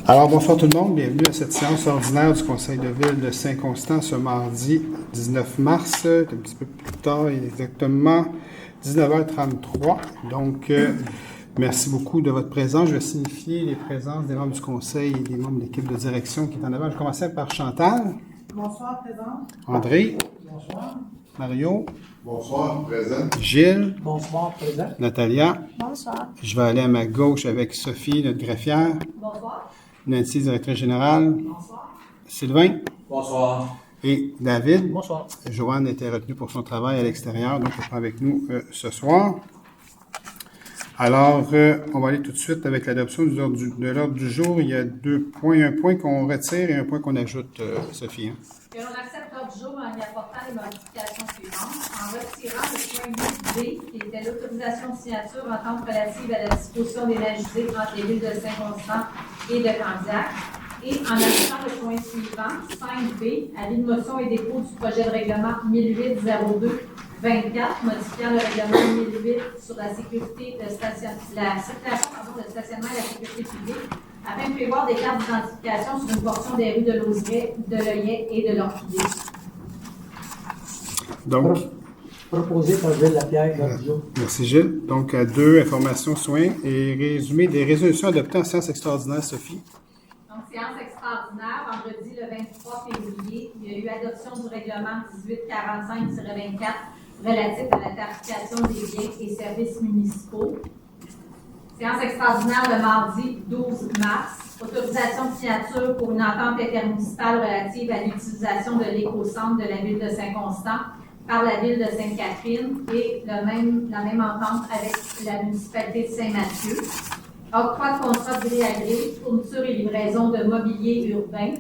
Alors, bonsoir tout le monde. Bienvenue à cette séance ordinaire du Conseil de ville de Saint-Constant ce mardi 19 mars, un petit peu plus tard, exactement 19h33. Donc, merci beaucoup de votre présence. Je vais signifier les présences des membres du Conseil et des membres de l'équipe de direction qui est en avant. Je vais commencer par Chantal. Bonsoir, présent. André. Bonsoir. Mario. Bonsoir, présent. Gilles. Bonsoir, présent. Natalia. Bonsoir. Je vais aller à ma gauche avec Sophie, notre greffière. Bonsoir. Nancy, directrice générale. Bonsoir. Sylvain. Bonsoir. Et David. Bonsoir. Joanne était retenue pour son travail à l'extérieur, donc elle n'est pas avec nous ce soir. Alors, on va aller tout de suite avec l'adoption de l'ordre du jour. Il y a deux points, un point qu'on retire et un point qu'on ajoute, Sophie. Hein? Et on accepte l'ordre du jour en y apportant les modifications suivantes. En retirant le point 8B, qui était l'autorisation de signature en temps relative à la disposition des nagusés entre les villes de Saint-Constant et de Candiac. Et en ajoutant le point suivant, 5B, avis de motion et dépôt du projet de règlement 1008-02-24, modifiant le règlement 1008 sur la sécurité de la circulation de stationnement et la sécurité publique, afin de prévoir des cartes d'identification sur une portion des rues de Lausiret, de L'Oeillet et de l'Orchidée. Donc, Proposé par Gilles Lapierre, l'ordre du jour. merci Gilles. Donc, à deux informations, soins et résumé des résolutions adoptées en séance extraordinaire, Sophie. Donc, séance extraordinaire, vendredi le 23 février, il y a eu adoption du règlement 1845-24 relatif à la tarification des biens et services municipaux. Séance extraordinaire le mardi 12 mars, autorisation de signature pour une entente intermunicipale relative à l'utilisation de l'éco-centre de la ville de Saint-Constant par la ville de Sainte-Catherine et la même entente avec la municipalité de Saint-Mathieu. Octroi de contrat de gré à gré, fourniture et livraison de mobilier urbain.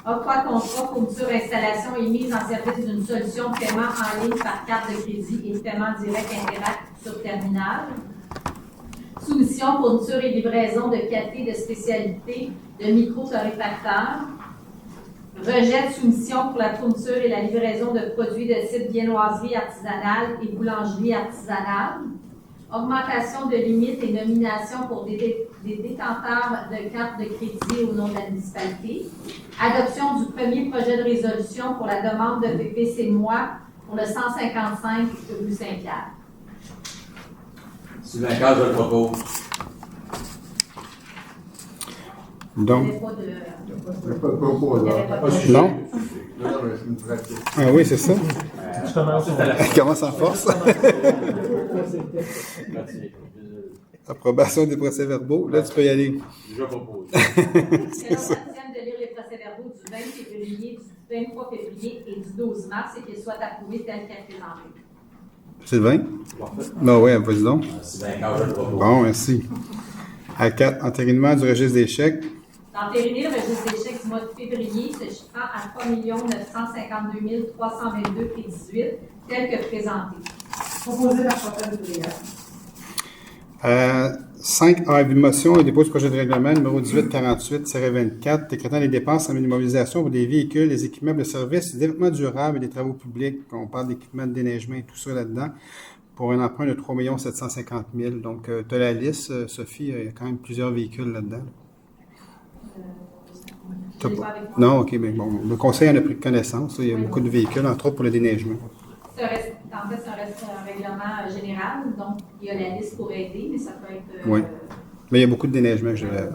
Octroi de contrat, fourniture, installation et mise en service d'une solution de paiement en ligne par carte de crédit et de paiement direct Interact sur terminal. Soumission, fourniture et livraison de café de spécialité de micro-torréfacteurs. Rejet de soumission pour la fourniture et la livraison de produits de type viennoiserie artisanale et boulangerie artisanale. Augmentation de limites et nomination pour des détenteurs de cartes de crédit au nom de la municipalité. Adoption du premier projet de résolution pour la demande de PPC Moi pour le 155 rue Saint-Pierre. Sylvain Carr, je le propose. Donc, Il n'y avait pas de... Il n'y a pas de propos, Il n'y là. avait pas de... non? Non, mais c'est une pratique. Ah oui, c'est ça. Je commence. Elle commence en force. Approbation des procès-verbaux. Là, tu peux y aller. Je propose. C'est l'ordre de lire les procès-verbaux du 20 février, du 23 février et du 12 mars et qu'ils soient approuvés tels qu'à présenté. Sylvain? Parfait. Non, oui, vas-y donc. Sylvain Carr, je le propose. Bon, merci. À 4, entérinement du registre des chèques. D'entériner le registre des chèques du mois de février se chiffrant à 3 952 322,18 tel que présenté. Proposé par Chantal Boudria. 5, avis de motion et dépôt du projet de règlement numéro 1848-24, décrétant les dépenses en immobilisation pour des véhicules, des équipements de services, du développement durable et des travaux publics. On parle d'équipements de déneigement et tout ça là-dedans, pour un emprunt de 3 750 000. Donc, tu as la liste, Sophie, il y a quand même plusieurs véhicules là-dedans. Je l'ai pas avec moi. Non, OK, mais bon, le conseil en a pris connaissance. Il y a beaucoup de véhicules, entre autres pour le déneigement. En fait, c'est un règlement général, donc il y a la liste pour aider, mais ça peut être... Oui. Mais il y a beaucoup de déneigement, je dirais.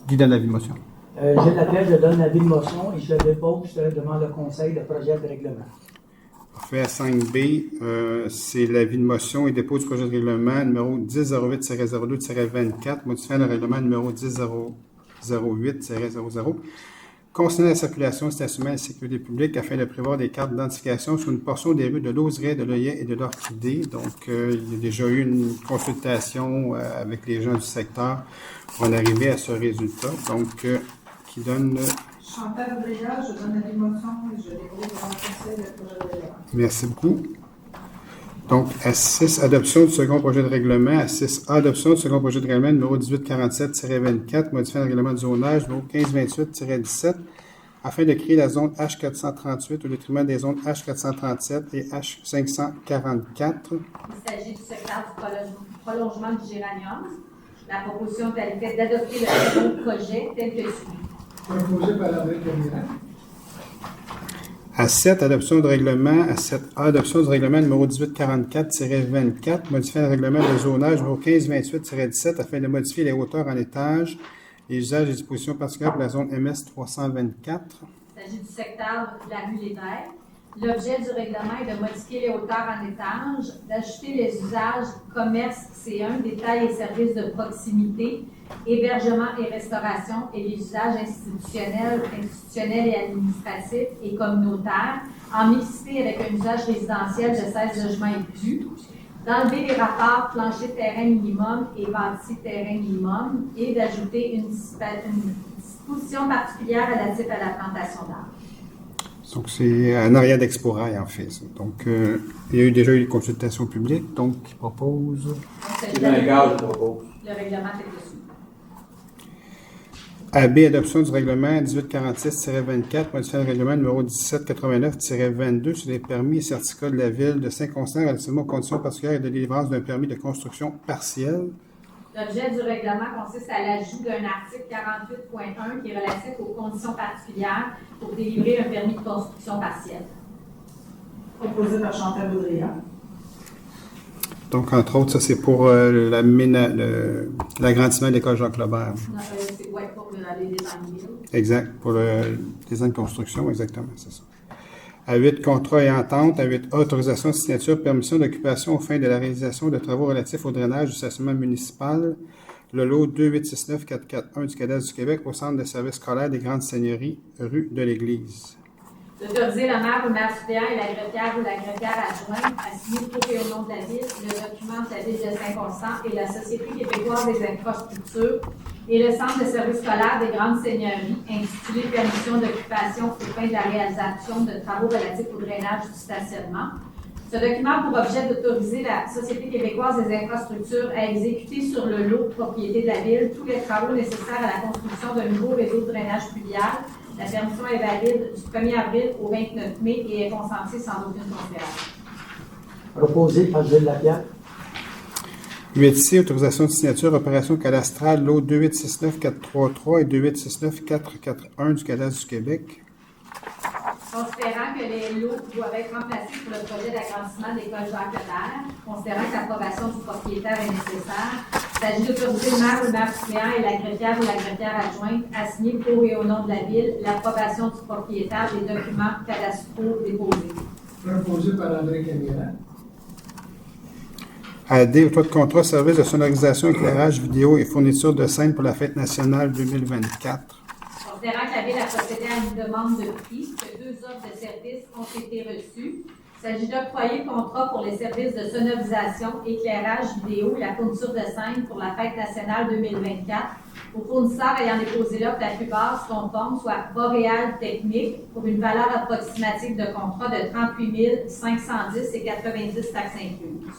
Qui donne l'avis de motion? Gilles Lapierre, je donne l'avis de motion et je dépose devant le conseil le projet de règlement. Parfait. À 5B, c'est l'avis de motion et dépôt du projet de règlement numéro 1008-02-24, modifiant le règlement numéro 1008-00, concernant la circulation, stationnement et la sécurité publique afin de prévoir des cartes d'identification sur une portion des rues de Lausiret, de L'Oeillet et de l'Orchidée. Donc, il y a déjà eu une consultation avec les gens du secteur pour en arriver à ce résultat. Donc, qui donne... Chantal Boudria, je donne la motion et je dépose devant le conseil le projet de règlement. Merci beaucoup. Donc, à 6, adoption du second projet de règlement. À 6, adoption du second projet de règlement numéro 1847-24, modifiant le règlement du zonage numéro 1528-17, afin de créer la zone H438 au détriment des zones H437 et H544. Il s'agit du secteur du prolongement du géranium. La proposition est à l'effet d'adopter le second projet tel que suivi. Proposé par André Camiran. À 7, adoption de règlement, à 7A, adoption du règlement numéro 1844-24, modifiant le règlement de zonage numéro 1528-17 afin de modifier les hauteurs en étage, les usages et dispositions particulières pour la zone MS 324. Il s'agit du secteur de la rue Lévesque. L'objet du règlement est de modifier les hauteurs en étage, d'ajouter les usages commerce C1, détail et services de proximité, hébergement et restauration et les usages institutionnels et administratifs et communautaires en mixité avec un usage résidentiel de 16 logements et plus, d'enlever les rapports plancher terrain minimum et bâti terrain minimum et d'ajouter une disposition particulière relative à la plantation d'arbres. Donc, c'est en arrière d'Exporail, en fait. Ça. Donc, il y a déjà eu des consultations publiques, donc, il propose. Donc, C'est dans les cas, je propose. le règlement est dessus. AB, adoption du règlement 1846-24, modifiant le règlement numéro 1789-22 sur les permis et certificats de la Ville de Saint-Constant relativement aux conditions particulières et de délivrance d'un permis de construction partielle. L'objet du règlement consiste à l'ajout d'un article 48.1 qui est relatif aux conditions particulières pour délivrer un permis de construction partielle. Proposé par Chantal Boudria. Donc, entre autres, ça, c'est pour l'agrandissement de l'école Jacques-Lambert. C'est ouais, pour les design. Exact, pour le design de construction, exactement, c'est ça. À 8, contrat et entente. À 8, autorisation de signature, permission d'occupation aux fins de la réalisation de travaux relatifs au drainage du stationnement municipal. Le lot 2869441 du cadastre du Québec au centre de services scolaires des Grandes Seigneuries, rue de l'Église. D'autoriser le maire ou le maire suppléant et la greffière ou la greffière adjointe à signer pour et au nom de la Ville le document de la Ville de Saint-Constant et la Société québécoise des infrastructures et le centre de services scolaires des Grandes Seigneuries intitulé Permission d'occupation aux fins de la réalisation de travaux relatifs au drainage du stationnement. Ce document a pour objet d'autoriser la Société québécoise des infrastructures à exécuter sur le lot de propriété de la Ville tous les travaux nécessaires à la construction d'un nouveau réseau de drainage pluvial. La permission est valide du 1er avril au 29 mai et est consentie sans aucune considération. Proposé par Gilles Lapierre. 8C, autorisation de signature, opération cadastrale, lot 2869433 et 2869441 du cadastre du Québec. Considérant que les lots doivent être remplacés pour le projet d'agrandissement de l'école Jacques-Lambert, considérant que l'approbation du propriétaire est nécessaire, il s'agit d'autoriser le maire ou le maire suppléant et la greffière ou la greffière adjointe à signer pour et au nom de la Ville l'approbation du propriétaire des documents cadastraux déposés. Proposé par André Camiran. À D, auto de contrat, service de sonorisation, éclairage, vidéo et fourniture de scène pour la fête nationale 2024. Considérant que la Ville a procédé à une demande de prix, que 2 offres de services ont été reçues, il s'agit d'octroyer le contrat pour les services de sonorisation, éclairage, vidéo et la fourniture de scène pour la fête nationale 2024 aux fournisseurs ayant déposé l'offre la plus basse conforme, soit Boréal Technique, pour une valeur approximative de contrat de 38 510 et 90 taxes incluses.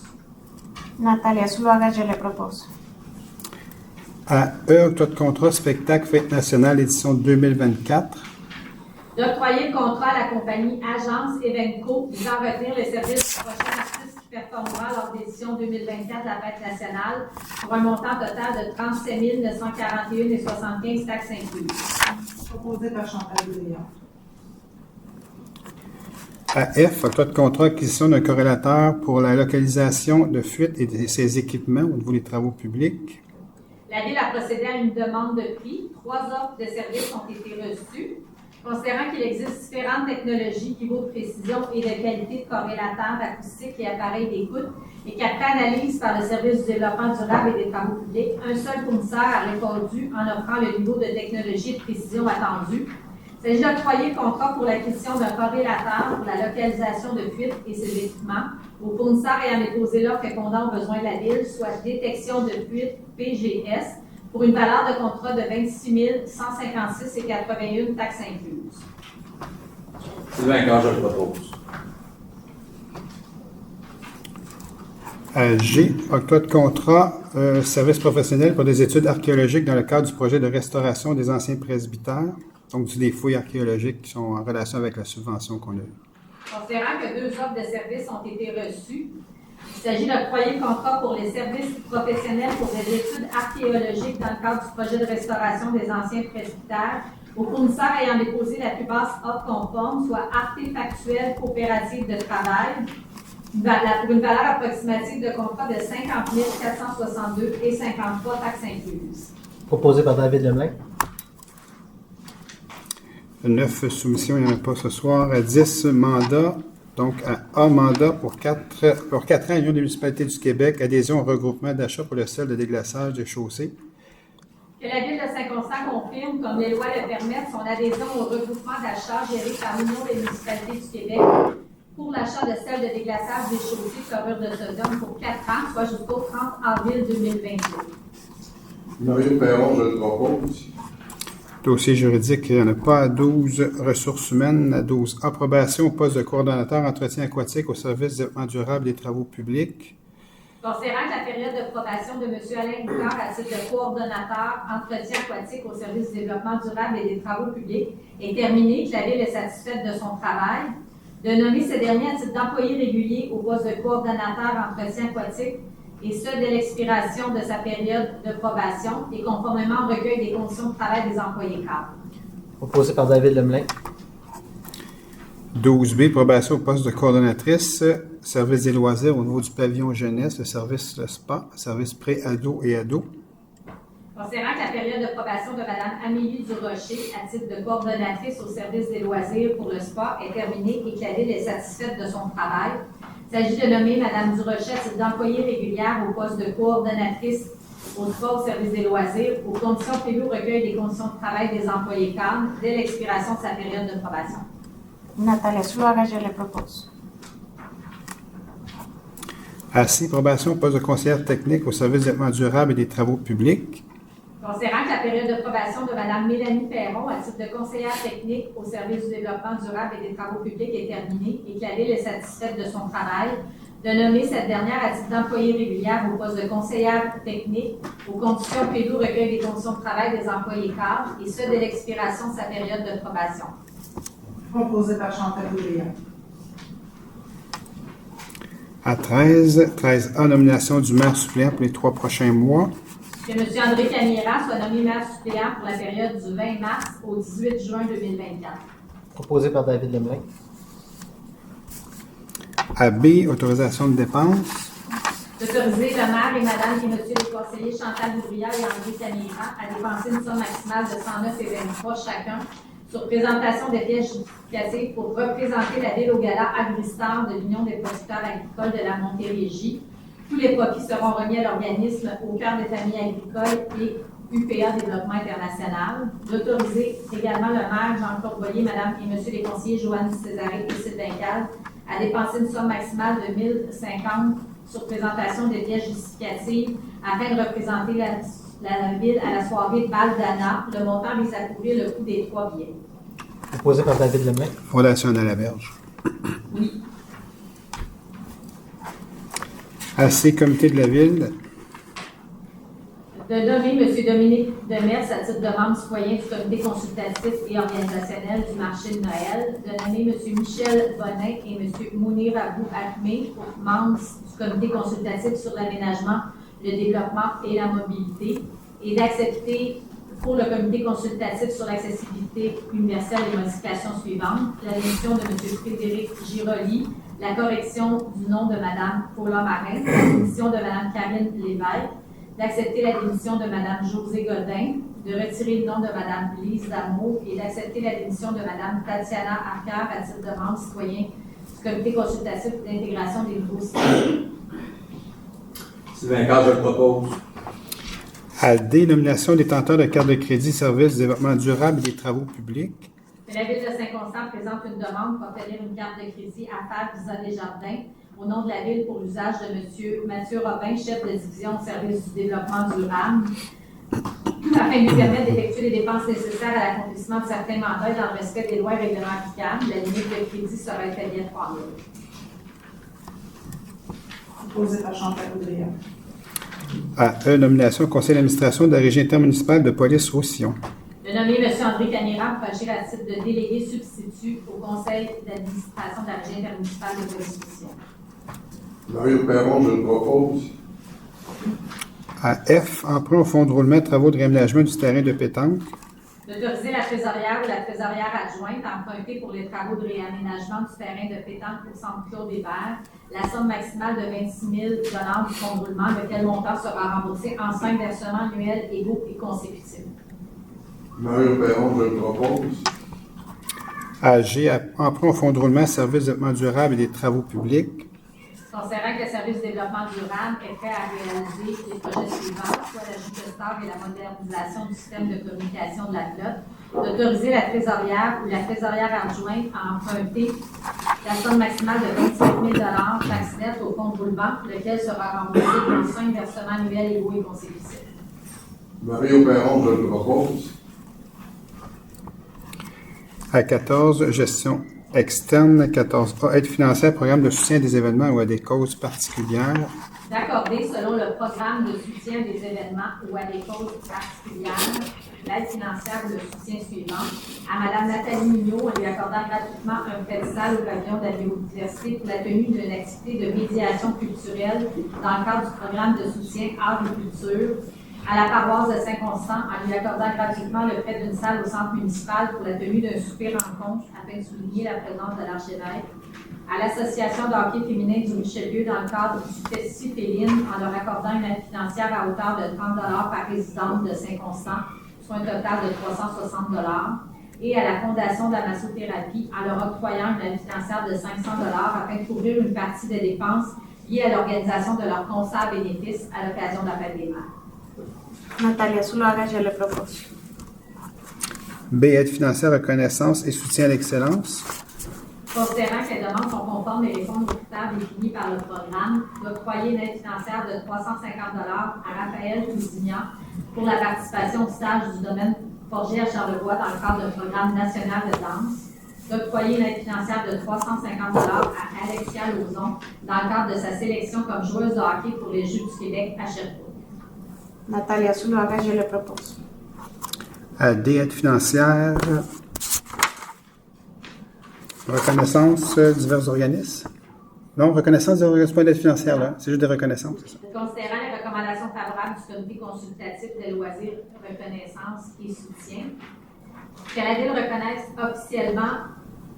Natalia Zuluaga, je le propose. À E, auto de contrat, spectacle, fête nationale, édition 2024. D'octroyer le contrat à la compagnie Agence Evenco visant à retenir les services du prochain artiste qui performera lors de l'édition 2024 de la fête nationale pour un montant total de 37 941 et 75 taxes incluses. Proposé par Chantal Boudria. À F, auto de contrat, acquisition d'un corrélateur pour la localisation de fuite et de ses équipements au niveau des travaux publics. La Ville a procédé à une demande de prix. 3 offres de services ont été reçues. Considérant qu'il existe différentes technologies, niveaux de précision et de qualité de corrélateurs acoustiques et appareils d'écoute, et qu'après analyse par le service du développement durable et des travaux publics, un seul fournisseur a répondu en offrant le niveau de technologie et de précision attendu. Il s'agit d'octroyer le contrat pour l'acquisition d'un corrélateur pour la localisation de fuites et ses équipements aux fournisseurs ayant déposé l'offre répondant aux besoins de la Ville, soit détection de fuite PGS, pour une valeur de contrat de 26 156 et 81 taxes incluses. C'est bien quand je le propose. G, octroi de contrat, service professionnel pour des études archéologiques dans le cadre du projet de restauration des anciens presbytères. Donc, des fouilles archéologiques qui sont en relation avec la subvention qu'on a eue. Considérant que 2 offres de services ont été reçues, Il s'agit d'octroyer le contrat pour les services professionnels pour des études archéologiques dans le cadre du projet de restauration des anciens presbytères aux fournisseurs ayant déposé la plus basse offre conforme, soit artefactuelle coopérative de travail, pour une valeur approximative de contrat de 50 462 et 53 taxes incluses. Proposé par David Lemlin. 9 soumissions, il n'y en a pas ce soir. 10 mandats. Donc, un mandat pour 4 ans, Union des municipalités du Québec, adhésion au regroupement d'achat pour le sel de déglaçage des chaussées. Que la Ville de Saint-Constant confirme, comme les lois le permettent, son adhésion au regroupement d'achat géré par l'Union des municipalités du Québec pour l'achat de sel de déglaçage des chaussées chlorure de sodium pour 4 ans, soit jusqu'au 30 avril 2022. Mario Perron, je le propose. Dossier juridique, il n'y en a pas. 12 ressources humaines. 12 approbation au poste de coordonnateur entretien aquatique au service du développement durable des travaux publics. Considérant que la période de probation de M. Alain Boucard à titre de coordonnateur entretien aquatique au service du développement durable et des travaux publics est terminée, que la Ville est satisfaite de son travail, de nommer ce dernier à titre d'employé régulier au poste de coordonnateur entretien aquatique, et ce, dès l'expiration de sa période de probation et conformément au recueil des conditions de travail des employés cadres. Proposé par David Lemlin. 12B, probation au poste de coordonnatrice, service des loisirs au niveau du pavillon jeunesse, le service de spa, service pré-ado et ado. Considérant que la période de probation de Mme Amélie Durocher à titre de coordonnatrice au service des loisirs pour le spa est terminée et que la Ville est satisfaite de son travail, il s'agit de nommer Mme Durocher à titre d'employée régulière au poste de coordonnatrice au spa au service des loisirs aux conditions prévues au recueil des conditions de travail des employés cadres dès l'expiration de sa période de probation. Natalia Zuluaga, je le propose. Assis, probation au poste de conseillère technique au service du développement durable et des travaux publics. Considérant que la période de probation de Mme Mélanie Perron à titre de conseillère technique au service du développement durable et des travaux publics est terminée et que la Ville est satisfaite de son travail, de nommer cette dernière à titre d'employée régulière au poste de conseillère technique aux conditions prévues au recueil des conditions de travail des employés cadres, et ce, dès l'expiration de sa période de probation. Proposé par Chantal Boudria. À 13A, nomination du maire suppléant pour les 3 prochains mois. Que M. André Camira soit nommé maire suppléant pour la période du 20 mars au 18 juin 2024. Proposé par David Lemlin. À B, autorisation de dépenses. D'autoriser le maire et Mme et M. les conseillers Chantal Boudria et André Camira à dépenser une somme maximale de 109,23 chacun sur présentation des pièces justificatives pour représenter la Ville au gala Agristar de l'Union des producteurs agricoles de la Montérégie. Tous les profits seront remis à l'organisme Au cœur des familles agricoles et UPA Développement International. D'autoriser également le maire Jean-Claude Boyer, Mme et M. les conseillers Joanne Césaré et Sylvain Cal à dépenser une somme maximale de 1 050 sur présentation des pièces justificatives afin de représenter la Ville à la soirée Bal d'Anna. Le montant vise à couvrir le coût des 3 billets. Proposé par David Lemlin. Fondation de la Berge. Oui. À C, comité de la ville. De nommer M. Dominique Demers à titre de membre citoyen du comité consultatif et organisationnel du marché de Noël. De nommer M. Michel Bonin et M. Mounir Abou Ahmed pour membres du comité consultatif sur l'aménagement, le développement et la mobilité. Et d'accepter pour le comité consultatif sur l'accessibilité universelle les modifications suivantes. La démission de M. Frédéric Giroli, la correction du nom de Mme Paula Marin, la démission de Mme Karine Lévesque, d'accepter la démission de Mme Josée Godin, de retirer le nom de Mme Lise Damour et d'accepter la démission de Mme Tatiana Arcand à titre de membre citoyen du comité consultatif d'intégration des nouveaux citoyens. Sylvain Carr, je le propose. À D, nomination détenteur de carte de crédit service du développement durable et des travaux publics. La Ville de Saint-Constant présente une demande pour obtenir une carte de crédit à faire Visa Desjardins au nom de la Ville pour l'usage de M. Mathieu Robin, chef de division au service du développement durable, afin de lui permettre d'effectuer les dépenses nécessaires à l'accomplissement de certains mandats et dans le respect des lois et règlements applicables. La limite de crédit sera établie à 3 000. Proposé par Chantal Boudria. À E, nomination au conseil d'administration de la régie intermunicipale de police-Roussillon. De nommer M. André Camira pour agir à titre de délégué substitut au conseil d'administration de la régie intermunicipale de police-Roussillon. Mario Perron, je le propose. À F, emprunt au fonds de roulement, travaux de réaménagement du terrain de pétanque. D'autoriser la trésorière ou la trésorière adjointe à emprunter pour les travaux de réaménagement du terrain de pétanque au centre Claude Hébert la somme maximale de 26 000 du fonds de roulement, lequel montant sera remboursé en 5 versements annuels égaux et consécutifs. Mario Perron, je le propose. À G, emprunt au fonds de roulement, services de développement durable et des travaux publics. Considérant que le service de développement durable est prêt à réaliser les projets suivants, soit l'ajout de stars et la modernisation du système de communication de la flotte, d'autoriser la trésorière ou la trésorière adjointe à emprunter la somme maximale de 25 000 taxes nettes au fonds de roulement, lequel sera remboursé dans 5 versements annuels égaux et consécutifs. Mario Perron, je le propose. À 14, gestion externe. 14A, aide financière, programme de soutien des événements ou à des causes particulières. D'accorder, selon le programme de soutien des événements ou à des causes particulières, l'aide financière ou le soutien suivant à Mme Nathalie Mignot en lui accordant gratuitement un prêt de salle au pavillon de la biodiversité pour la tenue d'une activité de médiation culturelle dans le cadre du programme de soutien art et culture, à la paroisse de Saint-Constant en lui accordant gratuitement le prêt d'une salle au centre municipal pour la tenue d'un souper rencontre afin de souligner la présence de l'archevêque, à l'association de hockey féminin du Richelieu dans le cadre du Festi Féline en leur accordant une aide financière à hauteur de 30 $ par résidente de Saint-Constant, soit un total de 360 $, et à la Fondation de la massothérapie en leur octroyant une aide financière de 500 $ afin de couvrir une partie des dépenses liées à l'organisation de leur concert bénéfice à l'occasion de la fête des mères. Natalia Zuluaga, je le propose. B, aide financière, reconnaissance et soutien à l'excellence. Considérant que les demandes sont conformes et répondent aux critères définis par le programme, d'octroyer une aide financière de 350 $ à Raphaël Cousignan pour la participation au stage du domaine forgé à Charlevoix dans le cadre d'un programme national de danse, d'octroyer une aide financière de 350 $ à Alexia Lauzon dans le cadre de sa sélection comme joueuse de hockey pour les Jeux du Québec à Sherbrooke. Natalia Zuluaga, je le propose. À D, aide financière, reconnaissance, divers organismes. Non, reconnaissance, c'est pas d'aide financière, là. C'est juste des reconnaissances, c'est ça. Considérant les recommandations favorables du comité consultatif des loisirs, reconnaissance et soutien, que la Ville reconnaisse officiellement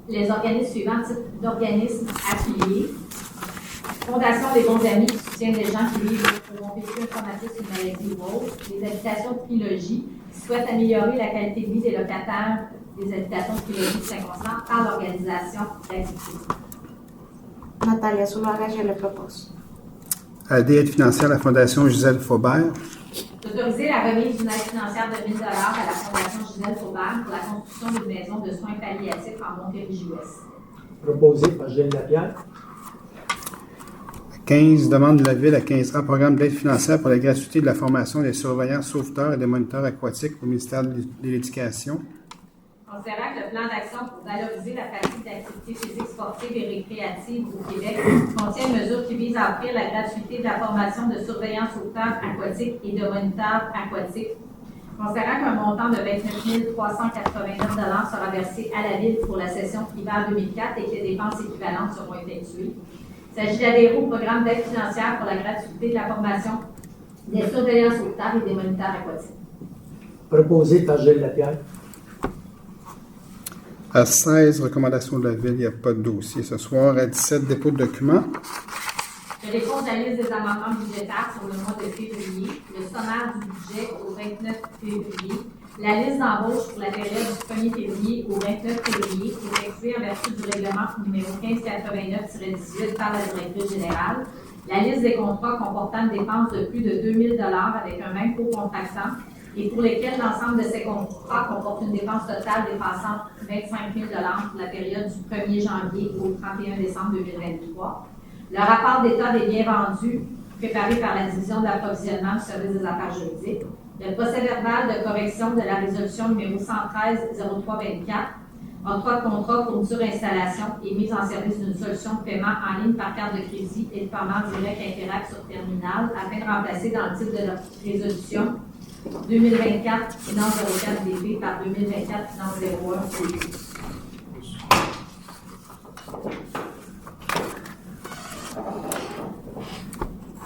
les organismes suivants, type d'organismes affiliés. Fondation des bons amis qui soutiennent les gens qui vivent ou ont vécu un traumatisme, une maladie ou autre. Les habitations Trilogie qui souhaitent améliorer la qualité de vie des locataires des habitations Trilogie de Saint-Constant par l'organisation d'activités. Natalia Zuluaga, je le propose. À D, aide financière, la Fondation Gisèle Faubert. D'autoriser la remise d'une aide financière de 1 000 $ à la Fondation Gisèle Faubert pour la construction d'une maison de soins palliatifs en Montérégie-Ouest. Proposé par Gilles Lapierre. 15, demande de la Ville à 15A, programme d'aide financière pour la gratuité de la formation des surveillants sauveteurs et des moniteurs aquatiques au ministère de l'Éducation. Considérant que le plan d'action pour valoriser la pratique d'activités physiques, sportives et récréatives au Québec contient une mesure qui vise à offrir la gratuité de la formation de surveillants sauveteurs aquatiques et de moniteurs aquatiques. Considérant qu'un montant de 29 389 $ sera versé à la Ville pour la session hiver 2004 et que les dépenses équivalentes seront effectuées. Il s'agit d'adhérer au programme d'aide financière pour la gratuité de la formation des surveillants sauveteurs et des moniteurs aquatiques. Proposé par Gilles Lapierre. À 16, recommandations de la Ville, il n'y a pas de dossier ce soir. À 17, dépôt de documents. Je dépose la liste des amendements budgétaires sur le mois de février, le sommaire du budget au 29 février, la liste d'embauche pour la période du 1er février au 29 février, effectuée en vertu du règlement numéro 1589-18 par la directrice générale, la liste des contrats comportant une dépense de plus de 2 000 $ avec un même co-contractant et pour lesquels l'ensemble de ces contrats comporte une dépense totale dépassant 25 000 $ pour la période du 1er janvier au 31 décembre 2023. Le rapport d'état des biens vendus préparé par la division de l'approvisionnement du service des affaires juridiques. Le procès-verbal de correction de la résolution numéro 113-0324, octroi de contrat fourniture installation et mise en service d'une solution de paiement en ligne par carte de crédit et de paiement direct Interact sur terminal afin de remplacer dans le titre de la résolution 2024 finance 04 DP par 2024 finance 01 CP.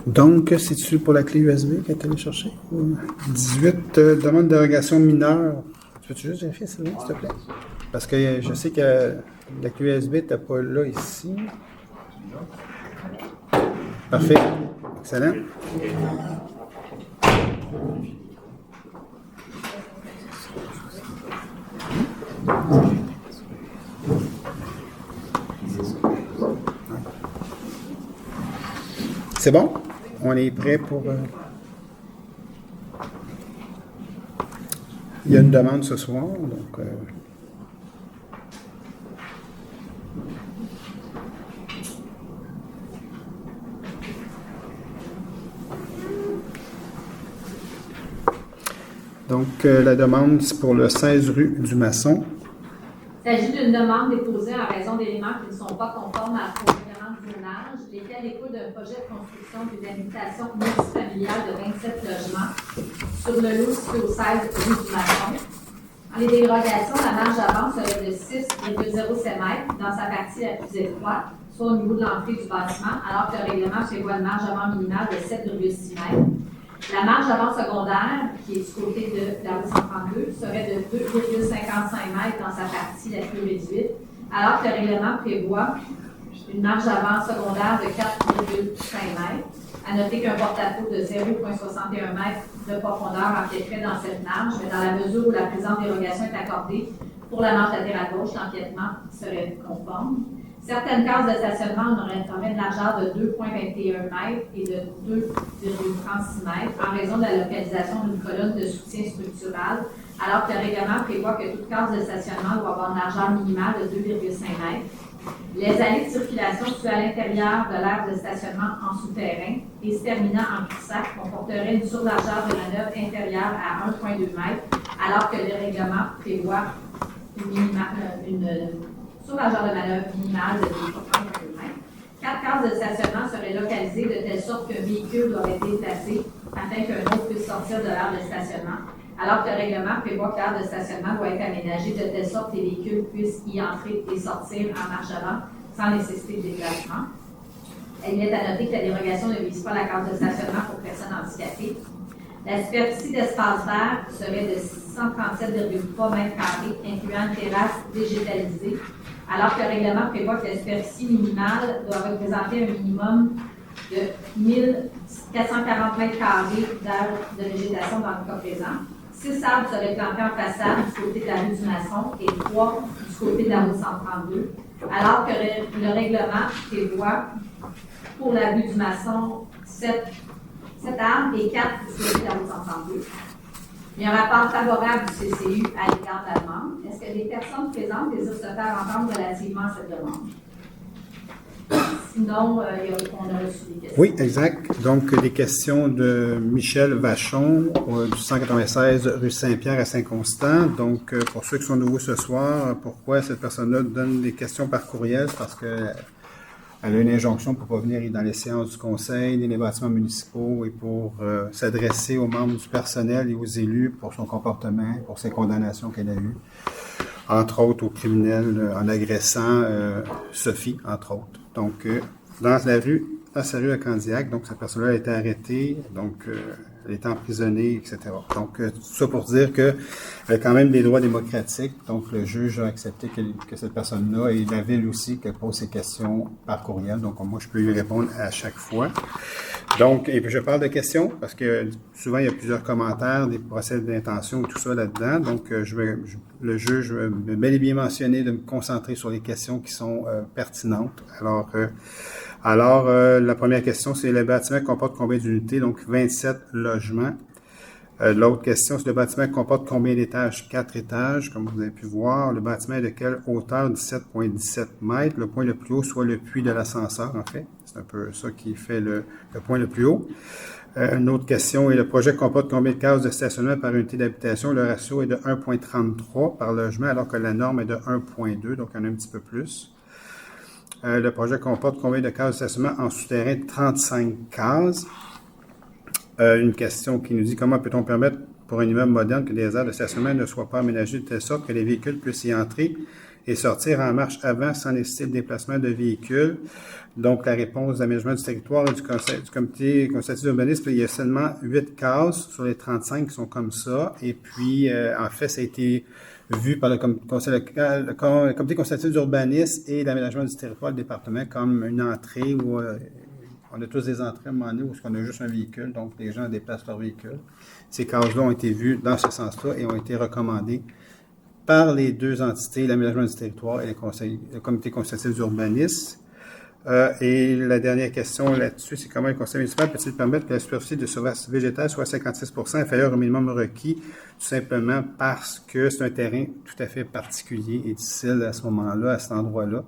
Donc, c'est-tu pour la clé USB qu'elle est allée chercher? 18, demande de dérogation mineure. Peux-tu juste vérifier, Sylvain, s'il te plaît? Parce que je sais que la clé USB n'était pas là ici. Parfait. Excellent. C'est bon? On est prêt pour... Il y a une demande ce soir, donc... la demande, c'est pour le 16 rue du Maçon. Il s'agit d'une demande déposée en raison d'éléments qui ne sont pas conformes au règlement de zonage, lesquels découlent d'un projet de construction d'une habitation multifamiliale de 27 logements sur le lot situé au 16 rue du Maçon. En les dérogations, la marge d'avance serait de 6,07 mètres dans sa partie la plus étroite, soit au niveau de l'entrée du bâtiment, alors que le règlement prévoit une marge d'avance minimale de 7,6 mètres. La marge d'avance secondaire, qui est du côté de la route 132, serait de 2,55 mètres dans sa partie la plus réduite, alors que le règlement prévoit une marge d'avance secondaire de 4,5 mètres. À noter qu'un porte-à-faux de 0,61 mètres de profondeur empiéterait dans cette marge, mais dans la mesure où la présente dérogation est accordée pour la marge latérale gauche, l'empiètement serait conforme. Certaines cases de stationnement auraient une largeur de 2,21 mètres et de 2,36 mètres en raison de la localisation d'une colonne de soutien structural, alors que le règlement prévoit que toute case de stationnement doit avoir une largeur minimale de 2,5 mètres. Les allées de circulation situées à l'intérieur de l'aire de stationnement en souterrain et se terminant en cul-de-sac comporteraient une surlargeur de manœuvre intérieure à 1,2 mètres, alors que le règlement prévoit une surlargeur de manœuvre minimale de 2,2 mètres. 4 cases de stationnement seraient localisées de telle sorte qu'un véhicule doit être déplacé afin qu'un autre puisse sortir de l'aire de stationnement, alors que le règlement prévoit que l'aire de stationnement doit être aménagée de telle sorte que les véhicules puissent y entrer et sortir en marche avant sans nécessité de déplacement. Il est à noter que la dérogation ne vise pas la case de stationnement pour personnes handicapées. La superficie d'espace vert serait de 637,3 mètres carrés, incluant une terrasse végétalisée, alors que le règlement prévoit que la superficie minimale doit représenter un minimum de 1440 mètres carrés d'aire de végétation dans le cas présent. 6 arbres seraient plantés en façade du côté de la rue du Maçon et 3 du côté de la route 132, alors que le règlement prévoit pour la rue du Maçon 7 arbres et 4 du côté de la route 132. Il y a un rapport favorable du CCU à l'égard de la demande. Est-ce que les personnes présentes désirent se faire entendre relativement à cette demande? Sinon, on a reçu des questions. Oui, exact. Donc, des questions de Michel Vachon, du 196 rue Saint-Pierre à Saint-Constant. Donc, pour ceux qui sont nouveaux ce soir, pourquoi cette personne-là donne des questions par courriel? C'est parce qu'elle a une injonction pour ne pas venir dans les séances du conseil, ni les bâtiments municipaux, et pour s'adresser aux membres du personnel et aux élus pour son comportement, pour ses condamnations qu'elle a eues. Entre autres, au criminel en agressant Sophie, entre autres. Donc, dans sa rue à Candiac, donc cette personne-là a été arrêtée, donc elle est emprisonnée, etc. Donc, tout ça pour dire qu'elle a quand même des droits démocratiques. Donc, le juge a accepté que cette personne-là, et la ville aussi, qu'elle pose ses questions par courriel. Donc, moi, je peux lui répondre à chaque fois. Donc, et puis je parle de questions, parce que souvent, il y a plusieurs commentaires, des procès d'intention et tout ça là-dedans. Donc, le juge va bel et bien mentionner de me concentrer sur les questions qui sont pertinentes. Alors, la première question, c'est le bâtiment comporte combien d'unités? Donc, 27 logements. L'autre question, c'est le bâtiment comporte combien d'étages? 4 étages, comme vous avez pu voir. Le bâtiment est de quelle hauteur? 17,17 mètres. Le point le plus haut, soit le puits de l'ascenseur, en fait. C'est un peu ça qui fait le point le plus haut. Une autre question est le projet comporte combien de cases de stationnement par unité d'habitation? Le ratio est de 1,33 par logement, alors que la norme est de 1,2, donc il y en a un petit peu plus. Le projet comporte combien de cases de stationnement en souterrain? 35 cases. Une question qui nous dit comment peut-on permettre pour un immeuble moderne que des aires de stationnement ne soient pas aménagées de telle sorte que les véhicules puissent y entrer et sortir en marche avant sans nécessiter le déplacement de véhicules. Donc, la réponse d'aménagement du territoire et du comité consultatif d'urbanisme, il y a seulement 8 cases sur les 35 qui sont comme ça. Et puis, en fait, ça a été vu par le comité consultatif d'urbanisme et l'aménagement du territoire, le département, comme une entrée où on a tous des entrées à un moment donné où on a juste un véhicule, donc les gens déplacent leur véhicule. Ces cases-là ont été vues dans ce sens-là et ont été recommandées par les deux entités, l'aménagement du territoire et le comité consultatif d'urbanisme. Et la dernière question là-dessus, c'est comment le conseil municipal peut-il permettre que la superficie de surface végétale soit 56% inférieure au minimum requis, tout simplement parce que c'est un terrain tout à fait particulier et difficile à ce moment-là, à cet endroit-là.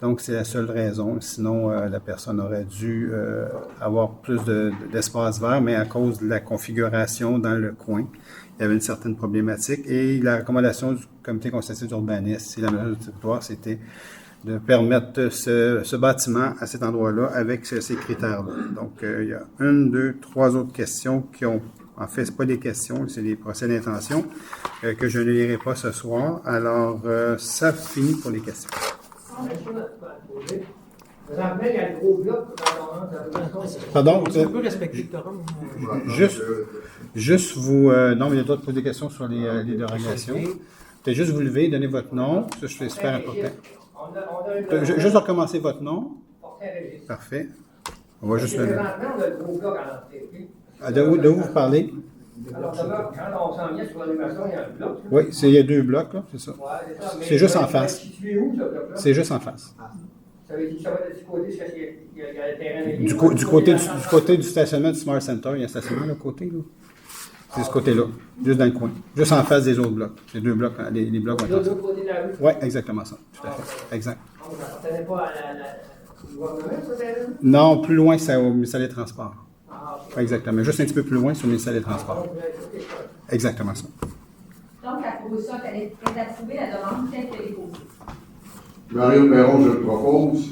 Donc, c'est la seule raison. Sinon, la personne aurait dû avoir plus d'espace vert, mais à cause de la configuration dans le coin, il y avait une certaine problématique. Et la recommandation du comité consultatif d'urbanisme et l'aménagement du territoire, c'était de permettre ce bâtiment à cet endroit-là avec ces critères-là. Donc, il y a 1, 2, 3 autres questions qui ont... En fait, ce pas des questions, c'est des procès d'intention que je ne lirai pas ce soir. Alors, ça finit pour les questions. Pardon? On peut respecter le quorum. Juste vous... non, mais il y a d'autres poser des questions sur les dérogations. Peut-être juste vous lever, donner votre nom. Ça, c'est super important. Juste recommencer votre nom. Parfait. On va juste le... De où vous parlez? Alors, quand on s'en vient sur l'animation, il y a un bloc. Oui, il y a 2 blocs, là, c'est ça. Ouais, c'est ça. C'est juste en face. Situé où, ce bloc-là? C'est juste en face. Ça veut dire que ça va être du côté, parce qu'il y a le terrain. Du côté du stationnement du Smart Center, il y a un stationnement de côté, là. C'est ce côté-là, juste dans le coin. Juste en face des autres blocs. Les 2 blocs, les blocs vont être De l'autre côté de la rue? Oui, exactement ça. Tout à fait. Exact. Donc, ça n'appartenait pas au gouvernement, ce terrain? Non, plus loin, c'est au ministère des Transports. Ah, ok. Exactement. Juste un petit peu plus loin, c'est au ministère des Transports. Exactement ça. Donc, la proposition est d'approuver la demande telle qu'elle est posée. Mario Perron, je le propose.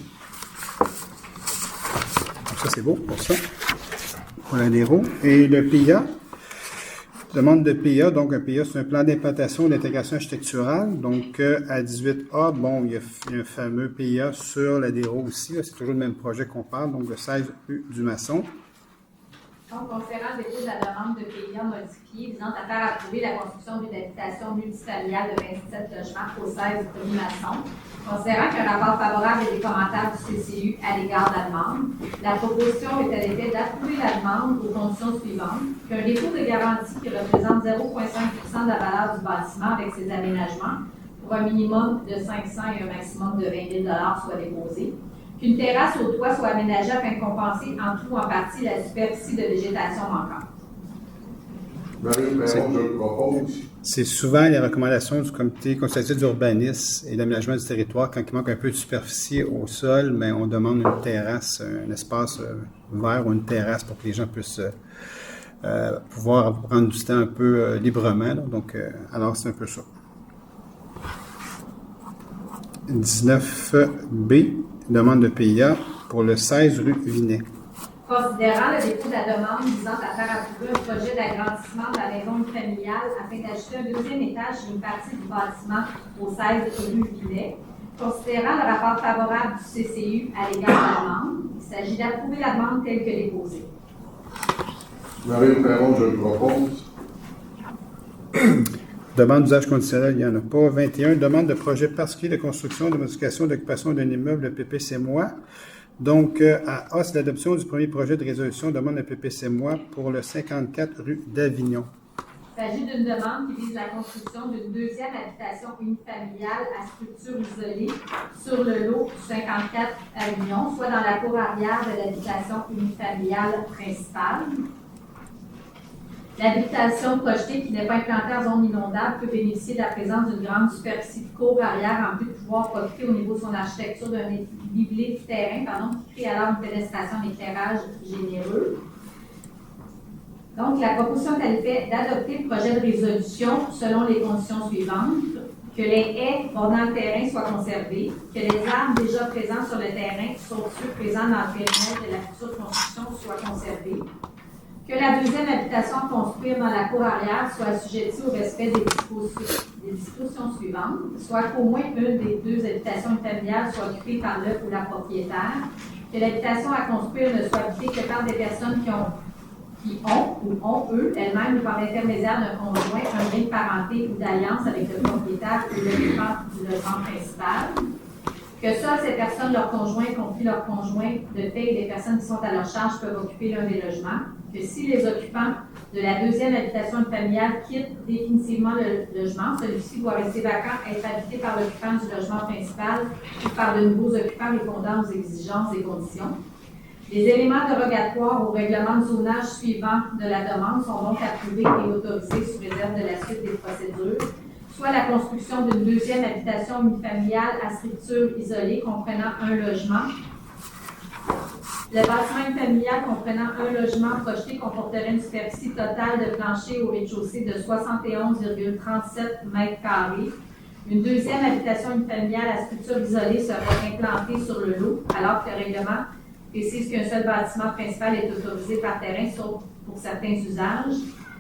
Donc ça, c'est beau pour ça. Pour l'adhéro. Et le PIA, demande de PIA. Donc, un PIA, c'est un plan d'implantation et d'intégration architecturale. Donc, à 18A, bon, il y a un fameux PIA sur l'adhéro aussi. C'est toujours le même projet qu'on parle. Donc, le 16 rue du Maçon. Donc, considérant le dépôt de la demande de PIA modifiée visant à faire approuver la construction d'une habitation multifamiliale de 27 logements au 16 rue Masson, considérant qu'un rapport favorable et des commentaires du CCU à l'égard de la demande, la proposition est à l'effet d'approuver la demande aux conditions suivantes, qu'un dépôt de garantie qui représente 0,5% de la valeur du bâtiment avec ses aménagements, pour un minimum de 500 et un maximum de 20 000 soit déposé, qu'une terrasse au toit soit aménagée afin de compenser en tout ou en partie la superficie de végétation manquante. Mario Perron, je le propose. C'est souvent les recommandations du comité consultatif d'urbanisme et d'aménagement du territoire. Quand il manque un peu de superficie au sol, mais on demande une terrasse, un espace vert ou une terrasse pour que les gens puissent pouvoir prendre du temps un peu librement. Là. Donc, alors c'est un peu ça. 19B, demande de PIA pour le 16 rue Vinet. Considérant le dépôt de la demande visant à faire approuver un projet d'agrandissement de la maison familiale afin d'ajouter un 2e étage sur une partie du bâtiment au 16 rue Vinet, considérant le rapport favorable du CCU à l'égard de la demande, il s'agit d'approuver la demande telle qu'elle est posée. Mario Perron, je le propose. Demande d'usage conditionnel, il n'y en a pas. 21, demande de projet particulier de construction, de modification, d'occupation d'un immeuble PPC-MOI. Donc, à A, c'est l'adoption du premier projet de résolution demande de PPC-MOI pour le 54 rue d'Avignon. Il s'agit d'une demande qui vise la construction d'une 2e habitation unifamiliale à structure isolée sur le lot du 54 Avignon, soit dans la cour arrière de l'habitation unifamiliale principale. L'habitation projetée qui n'est pas implantée en zone inondable peut bénéficier de la présence d'une grande superficie de cour arrière en plus de pouvoir profiter au niveau de son architecture d'un dénivelé de terrain, qui crée alors une pénétration d'éclairage généreux. Donc, la proposition est à l'effet d'adopter le projet de résolution selon les conditions suivantes: que les haies bordant le terrain soient conservées, que les arbres déjà présents sur le terrain, sauf ceux présents dans le périmètre de la future construction, soient conservés, Que la deuxième habitation à construire dans la cour arrière soit assujettie au respect des dispositions suivantes, soit qu'au moins une des deux habitations familiales soit occupée par le ou la propriétaire, que l'habitation à construire ne soit habitée que par des personnes qui ont eux, elles-mêmes ou par l'intermédiaire d'un conjoint, un lien de parenté ou d'alliance avec le propriétaire ou l'occupant du logement principal, que seules ces personnes, leurs conjoints, y compris leurs conjoints de fait et les personnes qui sont à leur charge peuvent occuper l'un des logements, que si les occupants de la deuxième habitation familiale quittent définitivement le logement, celui-ci doit rester vacant, être habité par l'occupant du logement principal ou par de nouveaux occupants répondant aux exigences et conditions. Les éléments dérogatoires au règlement de zonage suivant de la demande sont donc approuvés et autorisés sous réserve de la suite des procédures, soit la construction d'une deuxième habitation unifamiliale à structure isolée comprenant un logement. Le bâtiment unifamilial comprenant un logement projeté comporterait une superficie totale de plancher au rez-de-chaussée de 71,37 m². Une deuxième habitation unifamiliale à structure isolée serait implantée sur le lot, alors que le règlement précise qu'un seul bâtiment principal est autorisé par terrain, sauf pour certains usages.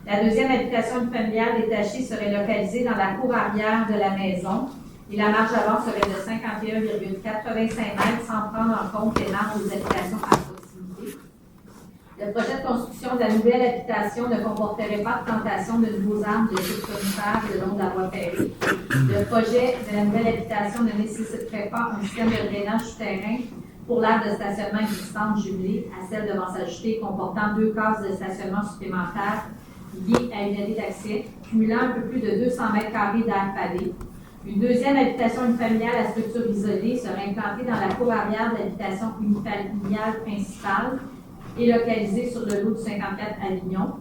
La deuxième habitation familiale détachée serait localisée dans la cour arrière de la maison et la marge avant serait de 51,85 mètres sans prendre en compte les marges des habitations à proximité. Le projet de construction de la nouvelle habitation ne comporterait pas de plantation de nouveaux arbres de type conifère le long de la voie ferrée. Le projet de la nouvelle habitation ne nécessiterait pas un système de drainage souterrain pour l'aire de stationnement existante jumelée à celle devant s'ajouter, comportant 2 cases de stationnement supplémentaires liées à une allée d'accès, cumulant un peu plus de 200 m² d'air pavé. Une deuxième habitation unifamiliale à structure isolée serait implantée dans la cour arrière de l'habitation unifamiliale principale et localisée sur le lot du 54 Avignon.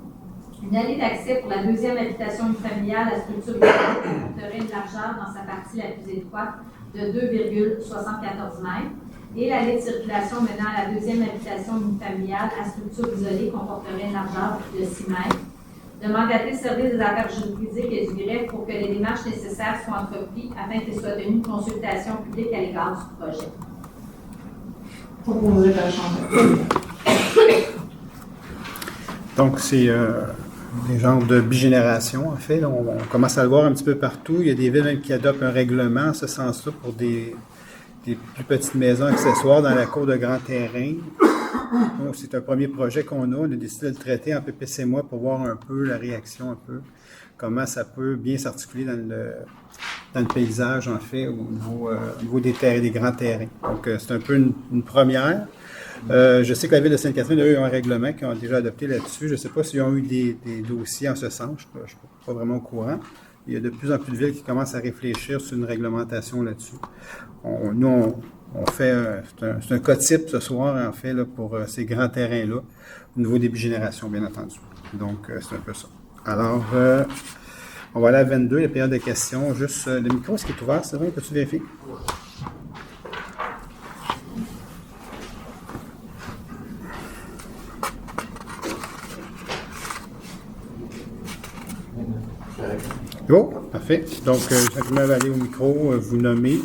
Une allée d'accès pour la deuxième habitation unifamiliale à structure isolée comporterait une largeur dans sa partie la plus étroite de 2,74 mètres. Et l'allée de circulation menant à la deuxième habitation unifamiliale à structure isolée comporterait une largeur de 6 mètres. De mandater le service des affaires juridiques et du greffe pour que les démarches nécessaires soient entreprises afin qu'il soit tenu une consultation publique à l'égard du projet. Proposé par la Chambre. Donc, c'est des genres de bigénération, en fait. On commence à le voir un petit peu partout. Il y a des villes même qui adoptent un règlement en ce sens-là pour des plus petites maisons accessoires dans la cour de grand terrain. Donc, c'est un premier projet qu'on a. On a décidé de le traiter en PPC-moi pour voir un peu la réaction, un peu comment ça peut bien s'articuler dans le paysage, en fait, au niveau des terrains, des grands terrains. Donc, c'est un peu une première. Je sais que la Ville de Sainte-Catherine a eu un règlement qu'ils ont déjà adopté là-dessus. Je ne sais pas s'ils ont eu des dossiers en ce sens. Je ne suis pas vraiment au courant. Il y a de plus en plus de villes qui commencent à réfléchir sur une réglementation là-dessus. Nous, on fait, c'est un cas type ce soir, en fait, là, pour ces grands terrains-là, au niveau des bigénérations, bien entendu. Donc, c'est un peu ça. Alors, on va aller à 22, la période de questions. Juste, le micro, est-ce qu'il est ouvert, Sylvain? Peux-tu vérifier? Oh, parfait. Donc, simplement aller au micro, vous nommez